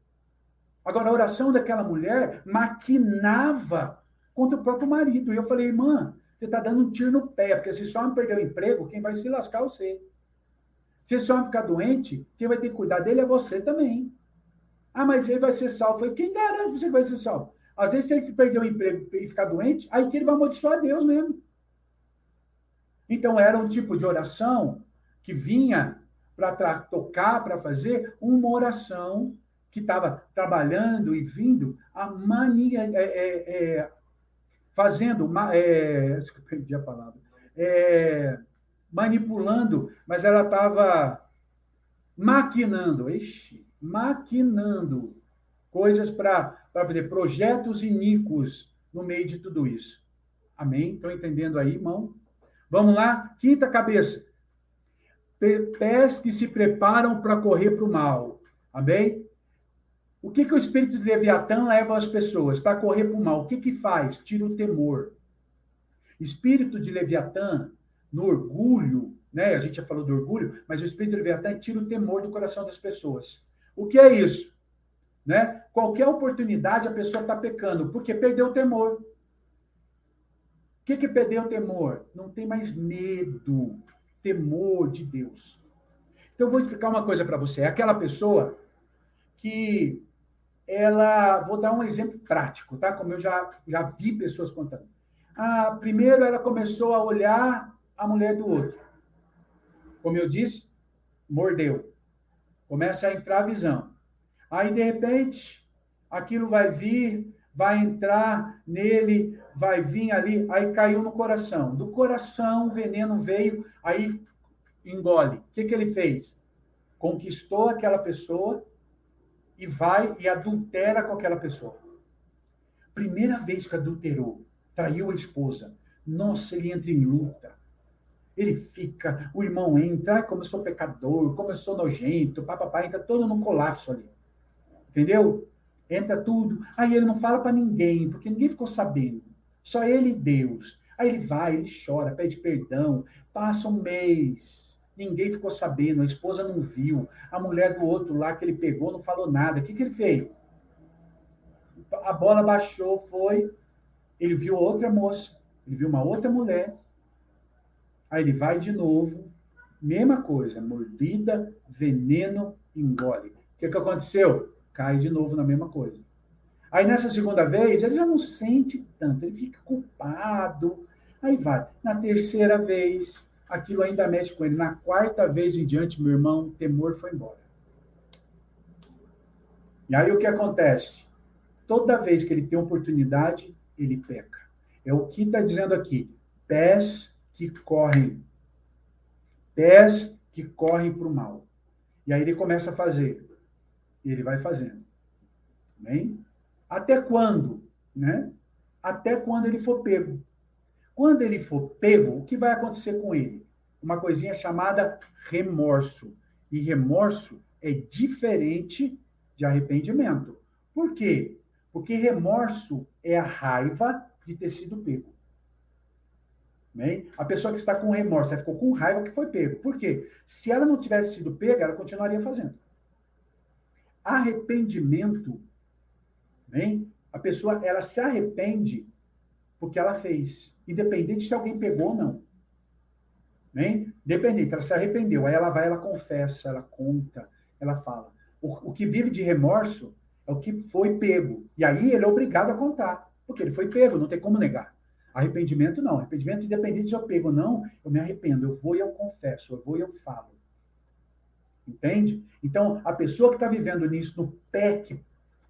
Agora, a oração daquela mulher maquinava contra o próprio marido. E eu falei, irmã, você está dando um tiro no pé, porque se só me perder o emprego, quem vai se lascar é você. Se só ficar doente, quem vai ter que cuidar dele é você também. Ah, mas ele vai ser salvo. Eu falei, quem garante que você vai ser salvo? Às vezes, se ele perder o emprego e ficar doente, aí que ele vai amaldiçoar Deus mesmo. Então, era um tipo de oração que vinha para tocar, para fazer uma oração que estava trabalhando e vindo a fazendo, perdi a palavra, manipulando, mas ela estava maquinando coisas para fazer projetos iníquos no meio de tudo isso. Amém? Estão entendendo aí, irmão? Vamos lá? Quinta cabeça. Pés que se preparam para correr para o mal. Amém? O que o espírito de Leviatã leva as pessoas para correr para o mal? O que faz? Tira o temor. Espírito de Leviatã, no orgulho, né? A gente já falou do orgulho, mas o espírito de Leviatã tira o temor do coração das pessoas. O que é isso? Né? Qualquer oportunidade a pessoa está pecando, porque perdeu o temor. O que perdeu o temor? Não tem mais medo, temor de Deus. Então, eu vou explicar uma coisa para você. É aquela pessoa que vou dar um exemplo prático, tá? Como eu já vi pessoas contando. Primeiro, ela começou a olhar a mulher do outro. Como eu disse, mordeu. Começa a entrar a visão. Aí, de repente, aquilo vai vir, vai entrar nele, vai vir ali, aí caiu no coração. Do coração, o veneno veio, aí engole. O que ele fez? Conquistou aquela pessoa e vai e adultera com aquela pessoa. Primeira vez que adulterou, traiu a esposa. Nossa, ele entra em luta. Ele fica, o irmão entra, como eu sou pecador, como eu sou nojento, papapá, entra todo num colapso ali. Entendeu? Entra tudo. Aí ele não fala para ninguém, porque ninguém ficou sabendo. Só ele e Deus. Aí ele vai, ele chora, pede perdão. Passa um mês. Ninguém ficou sabendo, a esposa não viu. A mulher do outro lá que ele pegou não falou nada. O que ele fez? A bola baixou, foi. Ele viu outra moça. Ele viu uma outra mulher. Aí ele vai de novo. Mesma coisa. Mordida, veneno, engole. O que aconteceu? Cai de novo na mesma coisa. Aí, nessa segunda vez, ele já não sente tanto, ele fica culpado. Aí vai. Na terceira vez, aquilo ainda mexe com ele. Na quarta vez em diante, meu irmão, o temor foi embora. E aí o que acontece? Toda vez que ele tem oportunidade, ele peca. É o que está dizendo aqui. Pés que correm. Pés que correm para o mal. E aí ele começa a fazer. E ele vai fazendo. Amém? Até quando? Né? Até quando ele for pego. Quando ele for pego, o que vai acontecer com ele? Uma coisinha chamada remorso. E remorso é diferente de arrependimento. Por quê? Porque remorso é a raiva de ter sido pego. Né? A pessoa que está com remorso, ela ficou com raiva que foi pego. Por quê? Se ela não tivesse sido pega, ela continuaria fazendo. Arrependimento, né? A pessoa ela se arrepende porque ela fez, independente se alguém pegou ou não. Né? Independente, ela se arrependeu, aí ela vai, ela confessa, ela conta, ela fala. O que vive de remorso é o que foi pego. E aí ele é obrigado a contar, porque ele foi pego, não tem como negar. Arrependimento não. Arrependimento, independente se eu pego ou não, eu me arrependo. Eu vou e eu confesso, eu vou e eu falo. Entende? Então, a pessoa que está vivendo nisso, no pé que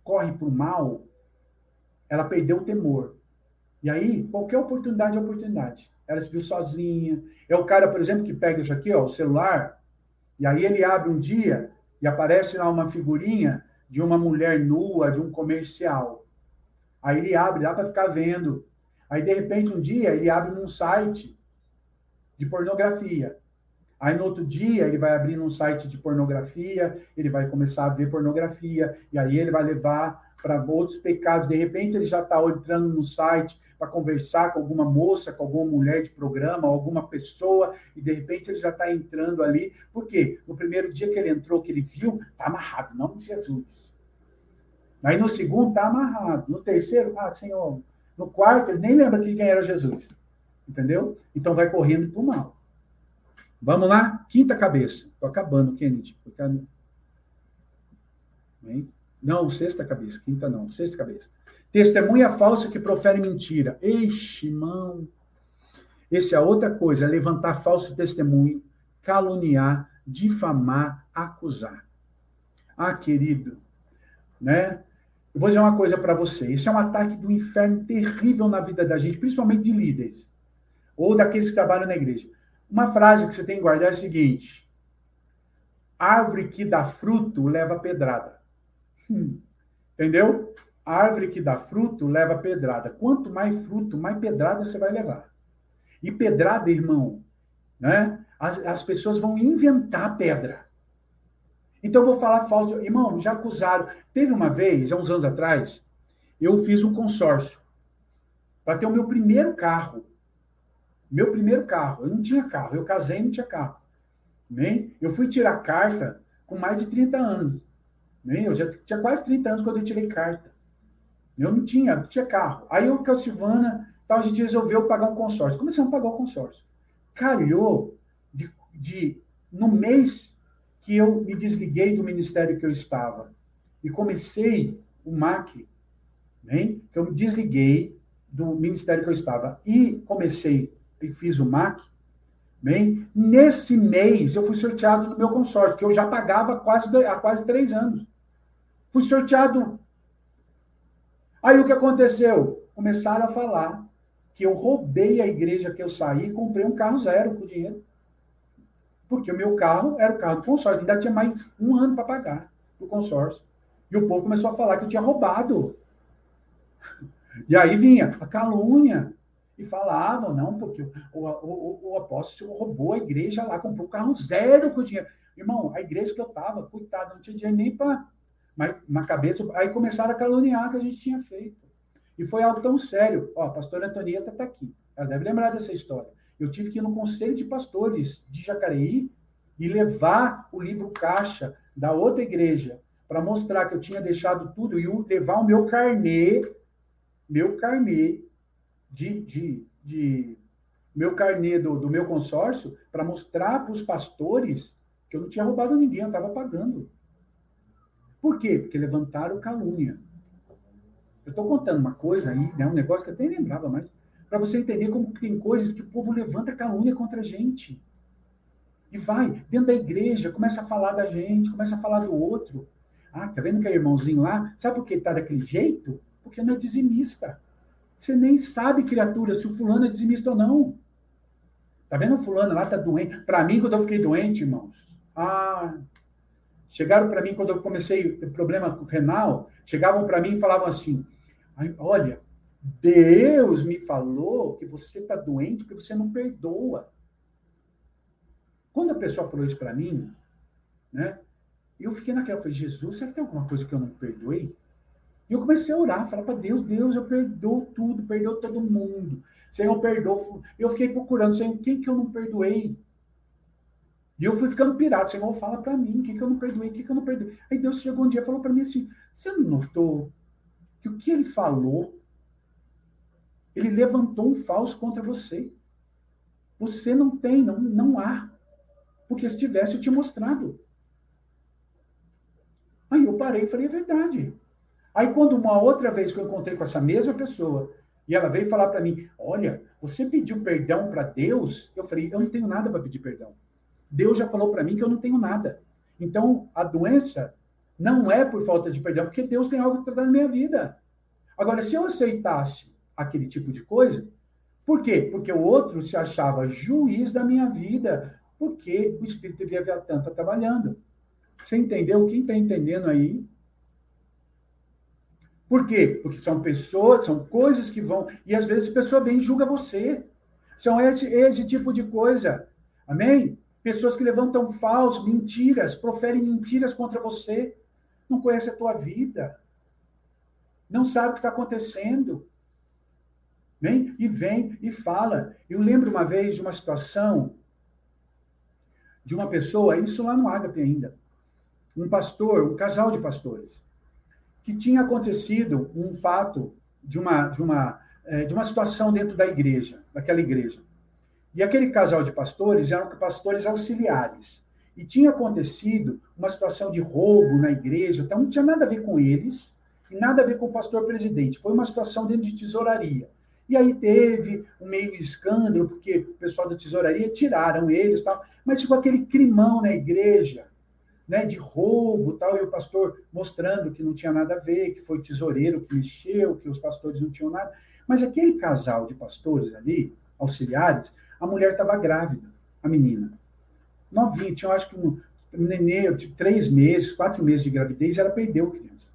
corre para o mal, ela perdeu o temor. E aí, qualquer oportunidade é oportunidade. Ela se viu sozinha. É o cara, por exemplo, que pega isso aqui, ó, o celular, e aí ele abre um dia e aparece lá uma figurinha de uma mulher nua, de um comercial. Aí ele abre lá para ficar vendo. Aí, de repente, um dia, ele abre num site de pornografia. Aí, no outro dia, ele vai abrir num site de pornografia, ele vai começar a ver pornografia, e aí ele vai levar para outros pecados. De repente, ele já está entrando no site para conversar com alguma moça, com alguma mulher de programa, alguma pessoa, e de repente ele já está entrando ali. Por quê? No primeiro dia que ele entrou, que ele viu, está amarrado, em nome de Jesus. Aí no segundo, está amarrado. No terceiro, Senhor. No quarto, ele nem lembra quem era Jesus. Entendeu? Então vai correndo para o mal. Vamos lá? Quinta cabeça. Estou acabando, Kennedy. Não, sexta cabeça. Quinta não, sexta cabeça. Testemunha falsa que profere mentira. Eixe, irmão. Essa é outra coisa, é levantar falso testemunho, caluniar, difamar, acusar. Querido, né? Eu vou dizer uma coisa para você. Isso é um ataque do inferno terrível na vida da gente, principalmente de líderes ou daqueles que trabalham na igreja. Uma frase que você tem que guardar é a seguinte: árvore que dá fruto leva pedrada. Entendeu? Árvore que dá fruto leva pedrada. Quanto mais fruto, mais pedrada você vai levar. E pedrada, irmão, né? As pessoas vão inventar pedra. Então eu vou falar falso. Irmão, já acusaram. Teve uma vez, há uns anos atrás, eu fiz um consórcio para ter o meu primeiro carro. Meu primeiro carro. Eu não tinha carro. Eu casei e não tinha carro. Né? Eu fui tirar carta com mais de 30 anos. Né? Eu já tinha quase 30 anos quando eu tirei carta. Eu não tinha carro. Aí eu com a Silvana, tal, a gente resolveu pagar um consórcio. Começamos a pagar o consórcio. Calhou no mês que eu me desliguei do ministério que eu estava e comecei o MAC, né? Que eu me desliguei do ministério que eu estava e comecei e fiz o MAC, bem, nesse mês eu fui sorteado no meu consórcio, que eu já pagava há quase 3 anos. Fui sorteado. Aí o que aconteceu? Começaram a falar que eu roubei a igreja que eu saí e comprei um carro zero com dinheiro. Porque o meu carro era o carro do consórcio. Ainda tinha mais 1 ano para pagar do consórcio. E o povo começou a falar que eu tinha roubado. E aí vinha a calúnia. E falavam, não, porque o apóstolo roubou a igreja lá, comprou um carro zero com dinheiro. Irmão, a igreja que eu estava, coitado, não tinha dinheiro nem para... Mas na cabeça... Aí começaram a caluniar que a gente tinha feito. E foi algo tão sério. Ó, a pastora Antonieta está aqui. Ela deve lembrar dessa história. Eu tive que ir no Conselho de Pastores de Jacareí e levar o livro caixa da outra igreja para mostrar que eu tinha deixado tudo e levar o meu carnê meu carnê do meu consórcio para mostrar para os pastores que eu não tinha roubado ninguém, eu estava pagando. Por quê? Porque levantaram calúnia. Eu estou contando uma coisa aí, né, um negócio que eu até lembrava mais, para você entender como tem coisas que o povo levanta calúnia contra a gente. E vai, dentro da igreja, começa a falar da gente, começa a falar do outro. Ah, tá vendo aquele irmãozinho lá? Sabe por que tá daquele jeito? Porque não é dizimista. Você nem sabe, criatura, se o fulano é dizimista ou não. Tá vendo o fulano lá, tá doente? Para mim, quando eu fiquei doente, irmãos, chegaram para mim quando eu comecei a ter problema renal, chegavam para mim e falavam assim, olha, Deus me falou que você está doente porque você não perdoa. Quando a pessoa falou isso para mim, né, eu fiquei naquela, eu falei, Jesus, será que tem alguma coisa que eu não perdoei? E eu comecei a orar, falar para Deus, Deus, eu perdoo tudo, perdoo todo mundo. Senhor, perdoa. Eu fiquei procurando, Senhor, quem que eu não perdoei? E eu fui ficando pirado. Senhor, fala para mim, o que eu não perdoei, o que eu não perdoei? Aí Deus chegou um dia e falou para mim assim, você não notou que o que ele falou, ele levantou um falso contra você. Você não tem, não há. Porque se tivesse, eu te mostrado. Aí eu parei e falei, é verdade. Aí quando uma outra vez que eu encontrei com essa mesma pessoa, e ela veio falar para mim, olha, você pediu perdão para Deus? Eu falei, eu não tenho nada para pedir perdão. Deus já falou para mim que eu não tenho nada. Então, a doença não é por falta de perdão, porque Deus tem algo para dar na minha vida. Agora, se eu aceitasse aquele tipo de coisa, por quê? Porque o outro se achava juiz da minha vida, porque o Espírito de Leviatã está trabalhando. Você entendeu? Quem está entendendo aí? Por quê? Porque são pessoas, são coisas que vão... E às vezes a pessoa vem e julga você. São esse tipo de coisa. Amém? Pessoas que levantam falsos, mentiras, proferem mentiras contra você. Não conhece a tua vida. Não sabe o que está acontecendo. Vem e fala. Eu lembro uma vez de uma situação de uma pessoa, isso lá no Ágape ainda, um pastor, um casal de pastores, que tinha acontecido um fato de uma situação dentro da igreja, daquela igreja. E aquele casal de pastores eram pastores auxiliares. E tinha acontecido uma situação de roubo na igreja, então não tinha nada a ver com eles, e nada a ver com o pastor presidente. Foi uma situação dentro de tesouraria. E aí teve um meio escândalo, porque o pessoal da tesouraria tiraram eles, tal, mas ficou aquele climão na igreja, né, de roubo, tal, e o pastor mostrando que não tinha nada a ver, que foi o tesoureiro que mexeu, que os pastores não tinham nada. Mas aquele casal de pastores ali, auxiliares, a mulher estava grávida, a menina. Novinha, tinha, acho que um nenê, de 3 meses, 4 meses de gravidez, e ela perdeu a criança.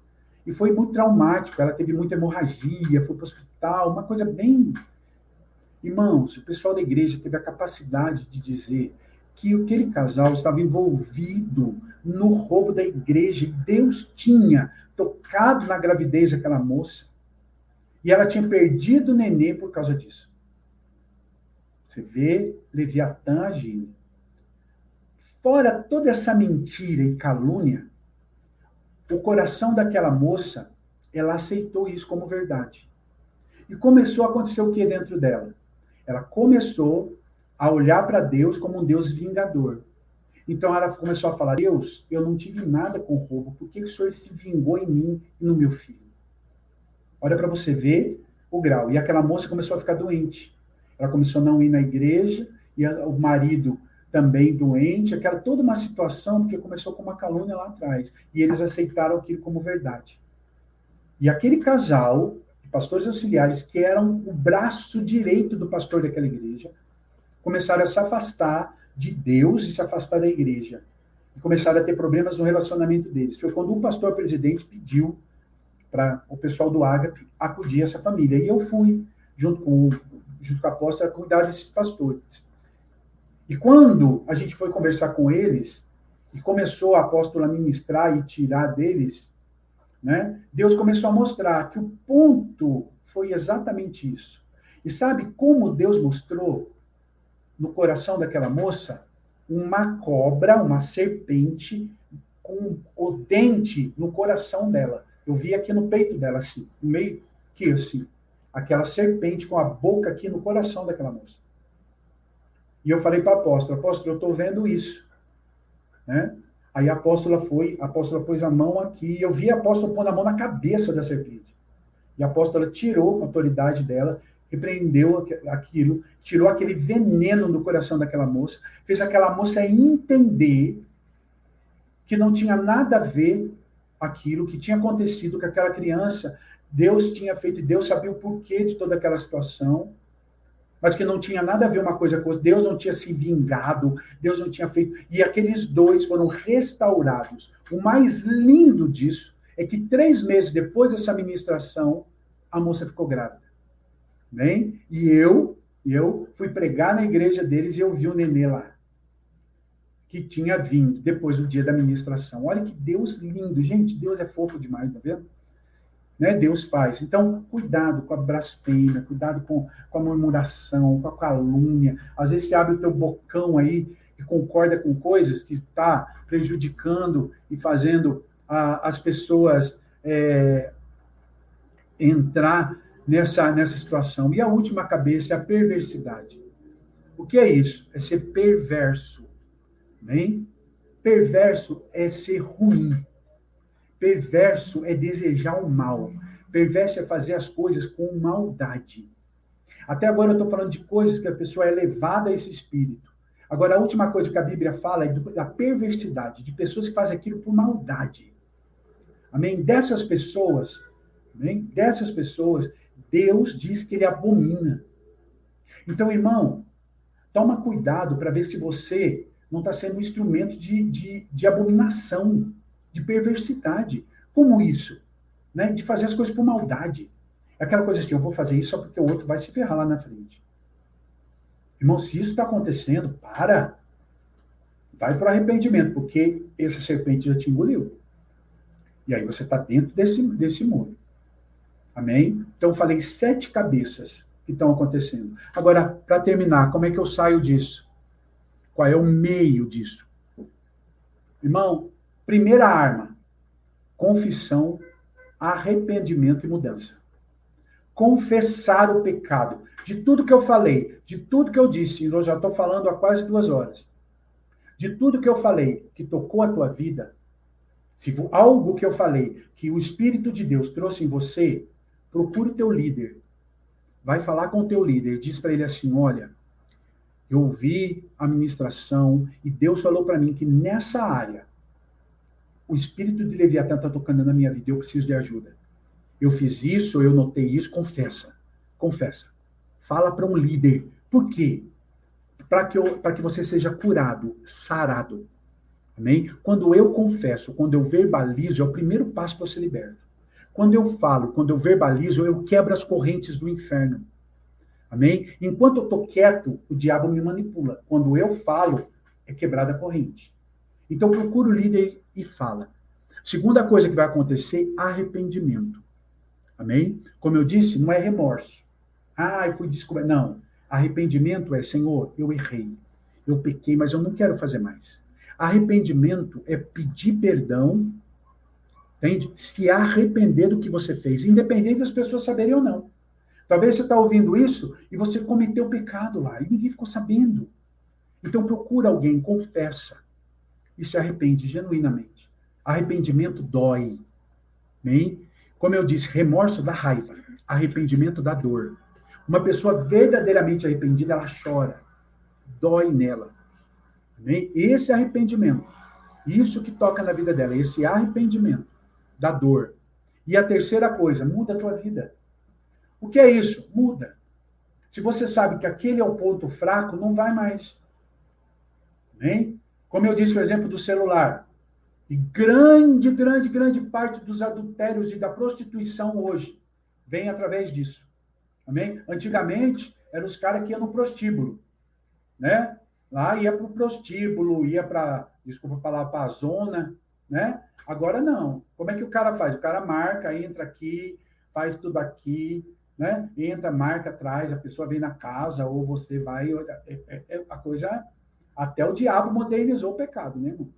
E foi muito traumático, ela teve muita hemorragia, foi para o hospital, uma coisa bem... Irmãos, o pessoal da igreja teve a capacidade de dizer que aquele casal estava envolvido no roubo da igreja. Deus tinha tocado na gravidez daquela moça. E ela tinha perdido o nenê por causa disso. Você vê Leviatã agindo. Fora toda essa mentira e calúnia, o coração daquela moça, ela aceitou isso como verdade. E começou a acontecer o que dentro dela? Ela começou a olhar para Deus como um Deus vingador. Então ela começou a falar, Deus, eu não tive nada com roubo, por que o Senhor se vingou em mim e no meu filho? Olha para você ver o grau. E aquela moça começou a ficar doente. Ela começou a não ir na igreja, e o marido também doente, aquela toda uma situação, porque começou com uma calúnia lá atrás. E eles aceitaram aquilo como verdade. E aquele casal, pastores auxiliares, que eram o braço direito do pastor daquela igreja, começaram a se afastar de Deus e se afastar da igreja. E começaram a ter problemas no relacionamento deles. Foi quando o pastor presidente pediu para o pessoal do Ágape acudir essa família. E eu fui, junto com a apóstola, a cuidar desses pastores. E quando a gente foi conversar com eles, e começou a apóstola a ministrar e tirar deles, né, Deus começou a mostrar que o ponto foi exatamente isso. E sabe como Deus mostrou no coração daquela moça? Uma cobra, uma serpente, com o dente no coração dela. Eu vi aqui no peito dela, assim, no meio que assim, aquela serpente com a boca aqui no coração daquela moça. E eu falei para a apóstola, eu estou vendo isso. Né? Aí a apóstola pôs a mão aqui, e eu vi a apóstola pondo a mão na cabeça da serpente. E a apóstola tirou com a autoridade dela, repreendeu aquilo, tirou aquele veneno do coração daquela moça, fez aquela moça entender que não tinha nada a ver aquilo que tinha acontecido com aquela criança. Deus tinha feito, e Deus sabia o porquê de toda aquela situação, mas que não tinha nada a ver uma coisa com outra. Deus não tinha se vingado, Deus não tinha feito. E aqueles dois foram restaurados. O mais lindo disso é que 3 meses depois dessa ministração, a moça ficou grávida. Bem? E eu fui pregar na igreja deles e eu vi o nenê lá, que tinha vindo depois do dia da ministração. Olha que Deus lindo. Gente, Deus é fofo demais, tá vendo? Né? Deus faz. Então, cuidado com a blasfêmia, cuidado com a murmuração, com a calúnia. Às vezes você abre o teu bocão aí e concorda com coisas que está prejudicando e fazendo as pessoas entrar nessa situação. E a última cabeça é a perversidade. O que é isso? É ser perverso. Bem? Perverso é ser ruim. Perverso é desejar o mal. Perverso é fazer as coisas com maldade. Até agora eu estou falando de coisas que a pessoa é levada a esse espírito. Agora, a última coisa que a Bíblia fala é da perversidade, de pessoas que fazem aquilo por maldade. Amém? Dessas pessoas, Deus diz que ele abomina. Então, irmão, toma cuidado para ver se você não está sendo um instrumento de abominação, de perversidade. Como isso? Né? De fazer as coisas por maldade. É aquela coisa assim, eu vou fazer isso só porque o outro vai se ferrar lá na frente. Irmão, se isso está acontecendo, vai para o arrependimento, porque essa serpente já te engoliu. E aí você está dentro desse muro. Amém? Então, eu falei 7 cabeças que estão acontecendo. Agora, para terminar, como é que eu saio disso? Qual é o meio disso? Irmão, primeira arma, confissão, arrependimento e mudança. Confessar o pecado. De tudo que eu falei, de tudo que eu disse, eu já estou falando há quase 2 horas, de tudo que eu falei que tocou a tua vida, se algo que eu falei que o Espírito de Deus trouxe em você, procure o teu líder. Vai falar com o teu líder, diz para ele assim, olha, eu ouvi a ministração e Deus falou para mim que nessa área, o espírito de Leviatã está tocando na minha vida, eu preciso de ajuda. Eu fiz isso, eu notei isso, confessa. Fala para um líder. Por quê? Para que você seja curado, sarado. Amém? Quando eu confesso, quando eu verbalizo, é o primeiro passo para eu ser liberto. Quando eu falo, quando eu verbalizo, eu quebro as correntes do inferno. Amém? Enquanto eu estou quieto, o diabo me manipula. Quando eu falo, é quebrada a corrente. Então, procura o líder e fala. Segunda coisa que vai acontecer, arrependimento. Amém? Como eu disse, não é remorso. Eu fui descoberto. Não. Arrependimento é, Senhor, eu errei. Eu pequei, mas eu não quero fazer mais. Arrependimento é pedir perdão, entende? Se arrepender do que você fez, independente das pessoas saberem ou não. Talvez você está ouvindo isso e você cometeu pecado lá e ninguém ficou sabendo. Então procura alguém, confessa e se arrepende genuinamente. Arrependimento dói. Bem? Como eu disse, remorso dá raiva, arrependimento dá dor. Uma pessoa verdadeiramente arrependida, ela chora, dói nela. Bem? Esse arrependimento, isso que toca na vida dela, esse arrependimento dá dor. E a terceira coisa, muda a tua vida. O que é isso? Muda. Se você sabe que aquele é o ponto fraco, não vai mais. Bem? Como eu disse o exemplo do celular. E grande parte dos adultérios e da prostituição hoje vem através disso. Amém? Antigamente, eram os caras que iam no prostíbulo. Né? Lá ia para o prostíbulo, ia para, desculpa falar, para a zona. Né? Agora não. Como é que o cara faz? O cara marca, entra aqui, faz tudo aqui, né? Entra, marca atrás, a pessoa vem na casa, ou você vai. A coisa. Até o diabo modernizou o pecado, né, irmão?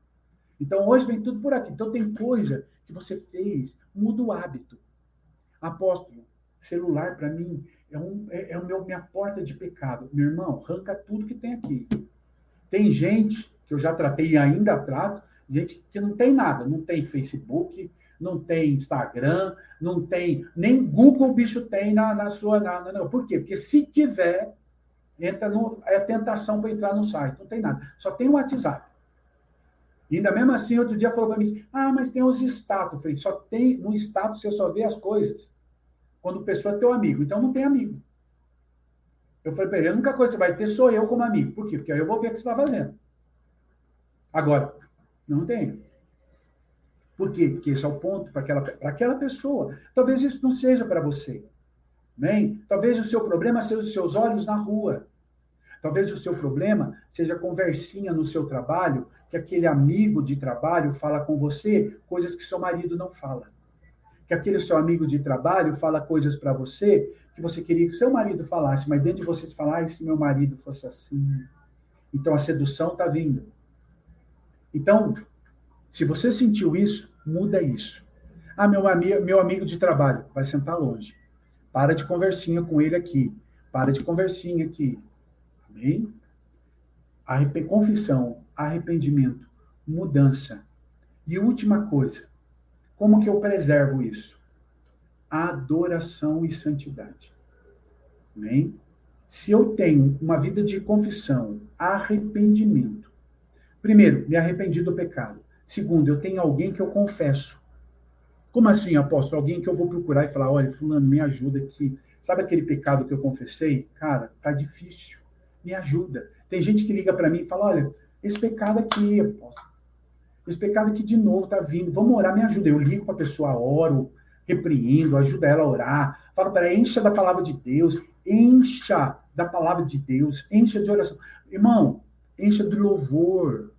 Então, hoje vem tudo por aqui. Então, tem coisa que você fez, muda o hábito. Apóstolo, celular, para mim, é minha porta de pecado. Meu irmão, arranca tudo que tem aqui. Tem gente, que eu já tratei e ainda trato, gente que não tem nada. Não tem Facebook, não tem Instagram, não tem... Nem Google o bicho tem na sua... Não. Por quê? Porque se tiver, é tentação para entrar no site. Não tem nada. Só tem o WhatsApp. E ainda mesmo assim, outro dia falou para mim, mas tem os status. Eu falei, só tem, no status você só vê as coisas quando a pessoa é teu amigo. Então não tem amigo. Eu falei para ele, a única coisa que você vai ter sou eu como amigo. Por quê? Porque aí eu vou ver o que você está fazendo. Agora, não tem. Por quê? Porque esse é o ponto para aquela pessoa. Talvez isso não seja para você. Bem? Talvez o seu problema seja os seus olhos na rua. Talvez o seu problema seja a conversinha no seu trabalho, que aquele amigo de trabalho fala com você coisas que seu marido não fala. Que aquele seu amigo de trabalho fala coisas para você que você queria que seu marido falasse, mas dentro de você você fala, se meu marido fosse assim. Então a sedução está vindo. Então, se você sentiu isso, muda isso. Meu amigo de trabalho, vai sentar longe. Para de conversinha com ele aqui. Para de conversinha aqui. Amém? Confissão, arrependimento, mudança. E última coisa, como que eu preservo isso? Adoração e santidade. Amém? Se eu tenho uma vida de confissão, arrependimento. Primeiro, me arrependi do pecado. Segundo, eu tenho alguém que eu confesso. Como assim, apóstolo? Alguém que eu vou procurar e falar, olha, fulano, me ajuda aqui. Sabe aquele pecado que eu confessei? Cara, tá difícil. Me ajuda. Tem gente que liga para mim e fala, olha, esse pecado aqui, apóstolo, esse pecado aqui de novo tá vindo, vamos orar, me ajuda. Eu ligo para a pessoa, oro, repreendo, ajuda ela a orar, falo para ela, encha da palavra de Deus, encha da palavra de Deus, encha de oração. Irmão, encha de louvor,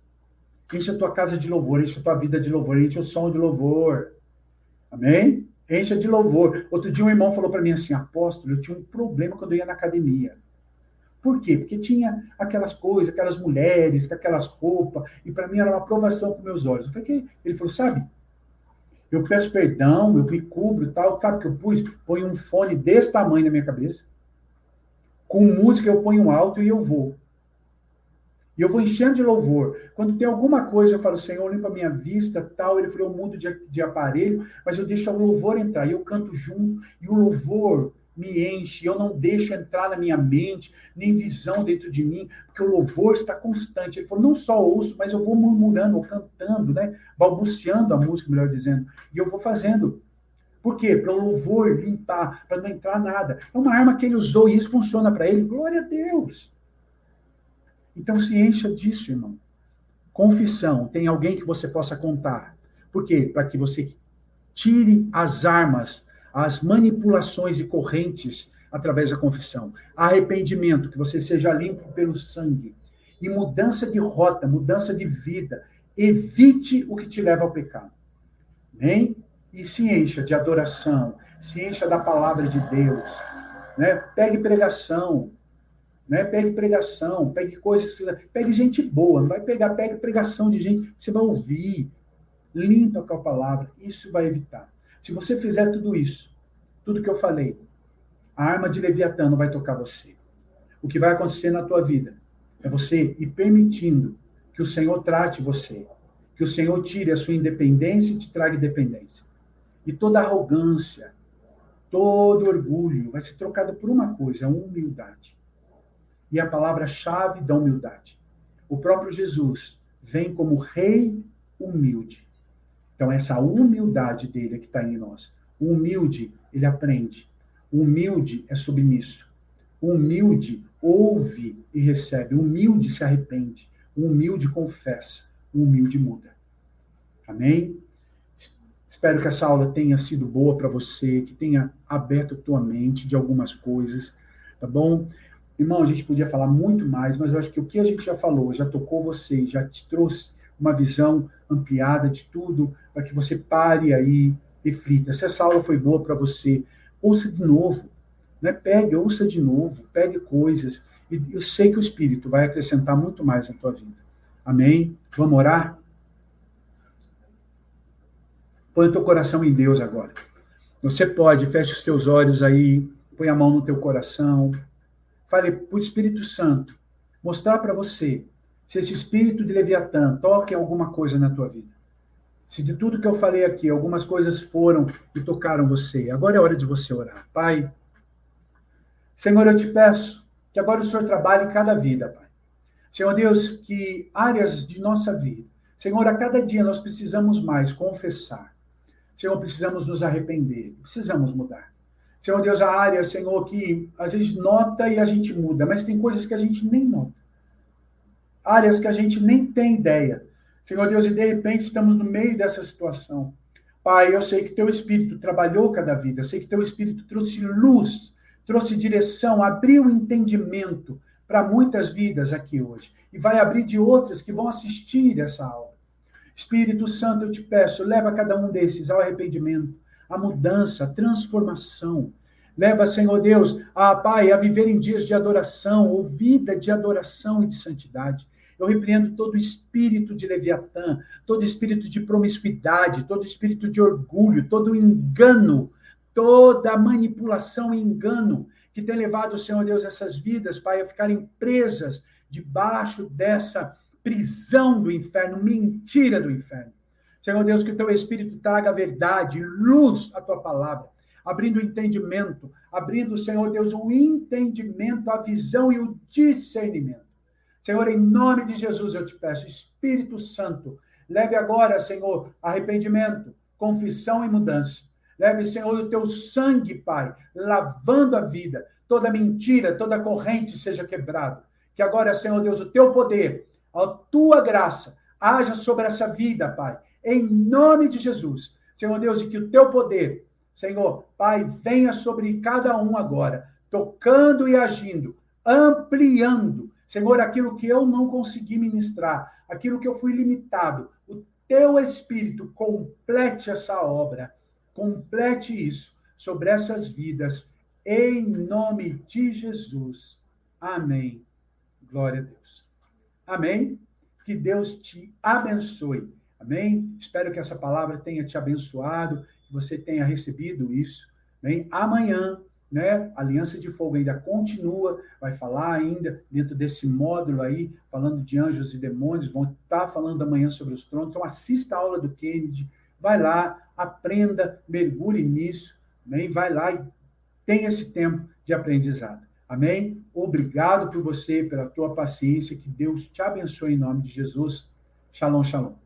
encha a tua casa de louvor, encha a tua vida de louvor, encha o som de louvor. Amém? Encha de louvor. Outro dia um irmão falou para mim assim, apóstolo, eu tinha um problema quando eu ia na academia. Por quê? Porque tinha aquelas coisas, aquelas mulheres, com aquelas roupas, e para mim era uma aprovação para meus olhos. Eu falei, que? Ele falou, sabe, eu peço perdão, eu me cubro e tal, sabe o que eu pus? Ponho um fone desse tamanho na minha cabeça, com música eu ponho alto e eu vou. E eu vou enchendo de louvor. Quando tem alguma coisa, eu falo, Senhor, limpa a minha vista, tal. Ele falou, eu mudo de aparelho, mas eu deixo o louvor entrar. E eu canto junto, e o louvor me enche. Eu não deixo entrar na minha mente, nem visão dentro de mim, porque o louvor está constante. Ele falou, não só ouço, mas eu vou murmurando, ou cantando, né? Balbuciando a música, melhor dizendo. E eu vou fazendo. Por quê? Para o louvor limpar, para não entrar nada. É uma arma que ele usou e isso funciona para ele. Glória a Deus. Então se encha disso, irmão. Confissão, tem alguém que você possa contar. Por quê? Para que você tire as armas, as manipulações e correntes através da confissão. Arrependimento, que você seja limpo pelo sangue. E mudança de rota, mudança de vida. Evite o que te leva ao pecado. Amém? E se encha de adoração, se encha da palavra de Deus. Né? Pegue pregação. Né? Pegue pregação, pegue coisas que pegue gente boa, não vai pegar, pegue pregação de gente que você vai ouvir, limpa com a palavra, isso vai evitar. Se você fizer tudo isso, tudo que eu falei, a arma de Leviatã não vai tocar você. O que vai acontecer na tua vida é você ir permitindo que o Senhor trate você, que o Senhor tire a sua independência e te traga independência. E toda arrogância, todo orgulho vai ser trocado por uma coisa, a humildade. E a palavra-chave da humildade. O próprio Jesus vem como rei humilde. Então, essa humildade dele é que está em nós. O humilde, ele aprende. O humilde é submisso. O humilde ouve e recebe. O humilde se arrepende. O humilde confessa. O humilde muda. Amém? Espero que essa aula tenha sido boa para você, que tenha aberto a tua mente de algumas coisas, tá bom? Irmão, a gente podia falar muito mais, mas eu acho que o que a gente já falou, já tocou você, já te trouxe uma visão ampliada de tudo, para que você pare aí, reflita. Se essa aula foi boa para você, ouça de novo, né? Ouça de novo, pegue coisas, e eu sei que o Espírito vai acrescentar muito mais na tua vida. Amém? Vamos orar? Põe o teu coração em Deus agora. Você pode, feche os teus olhos aí, põe a mão no teu coração, fale para o Espírito Santo, mostrar para você se esse espírito de Leviatã toca em alguma coisa na tua vida. Se de tudo que eu falei aqui, algumas coisas foram e tocaram você, agora é hora de você orar. Pai, Senhor, eu te peço que agora o Senhor trabalhe em cada vida, Pai. Senhor Deus, que áreas de nossa vida Senhor, a cada dia nós precisamos mais confessar. Senhor, precisamos nos arrepender, precisamos mudar. Senhor Deus, a área, Senhor, que às vezes nota e a gente muda, mas tem coisas que a gente nem nota. Áreas que a gente nem tem ideia. Senhor Deus, e de repente estamos no meio dessa situação. Pai, eu sei que teu Espírito trabalhou cada vida, eu sei que teu Espírito trouxe luz, trouxe direção, abriu o entendimento para muitas vidas aqui hoje. E vai abrir de outras que vão assistir essa aula. Espírito Santo, eu te peço, leva cada um desses ao arrependimento, à mudança, à transformação. Leva, Senhor Deus, Pai, a viver em dias de adoração, ou vida de adoração e de santidade. Eu repreendo todo espírito de Leviatã, todo espírito de promiscuidade, todo espírito de orgulho, todo engano, toda manipulação e engano que tem levado, Senhor Deus, essas vidas, Pai, a ficarem presas debaixo dessa prisão do inferno, mentira do inferno. Senhor Deus, que o teu Espírito traga a verdade, luz à tua palavra, abrindo o entendimento, abrindo, Senhor Deus, o entendimento, a visão e o discernimento. Senhor, em nome de Jesus eu te peço, Espírito Santo, leve agora, Senhor, arrependimento, confissão e mudança. Leve, Senhor, o teu sangue, Pai, lavando a vida, toda mentira, toda corrente seja quebrada. Que agora, Senhor Deus, o teu poder, a tua graça, haja sobre essa vida, Pai, em nome de Jesus. Senhor Deus, e que o teu poder, Senhor, Pai, venha sobre cada um agora, tocando e agindo, ampliando, Senhor, aquilo que eu não consegui ministrar, aquilo que eu fui limitado, o teu Espírito complete essa obra, complete isso sobre essas vidas, em nome de Jesus. Amém. Glória a Deus. Amém. Que Deus te abençoe. Amém. Espero que essa palavra tenha te abençoado, que você tenha recebido isso. Amém. Amanhã, né, a Aliança de Fogo ainda continua, vai falar ainda dentro desse módulo aí, falando de anjos e demônios, vão estar falando amanhã sobre os tronos. Então, assista a aula do Kennedy, vai lá, aprenda, mergulhe nisso, amém? Vai lá e tenha esse tempo de aprendizado. Amém? Obrigado por você, pela tua paciência, que Deus te abençoe em nome de Jesus. Shalom, shalom.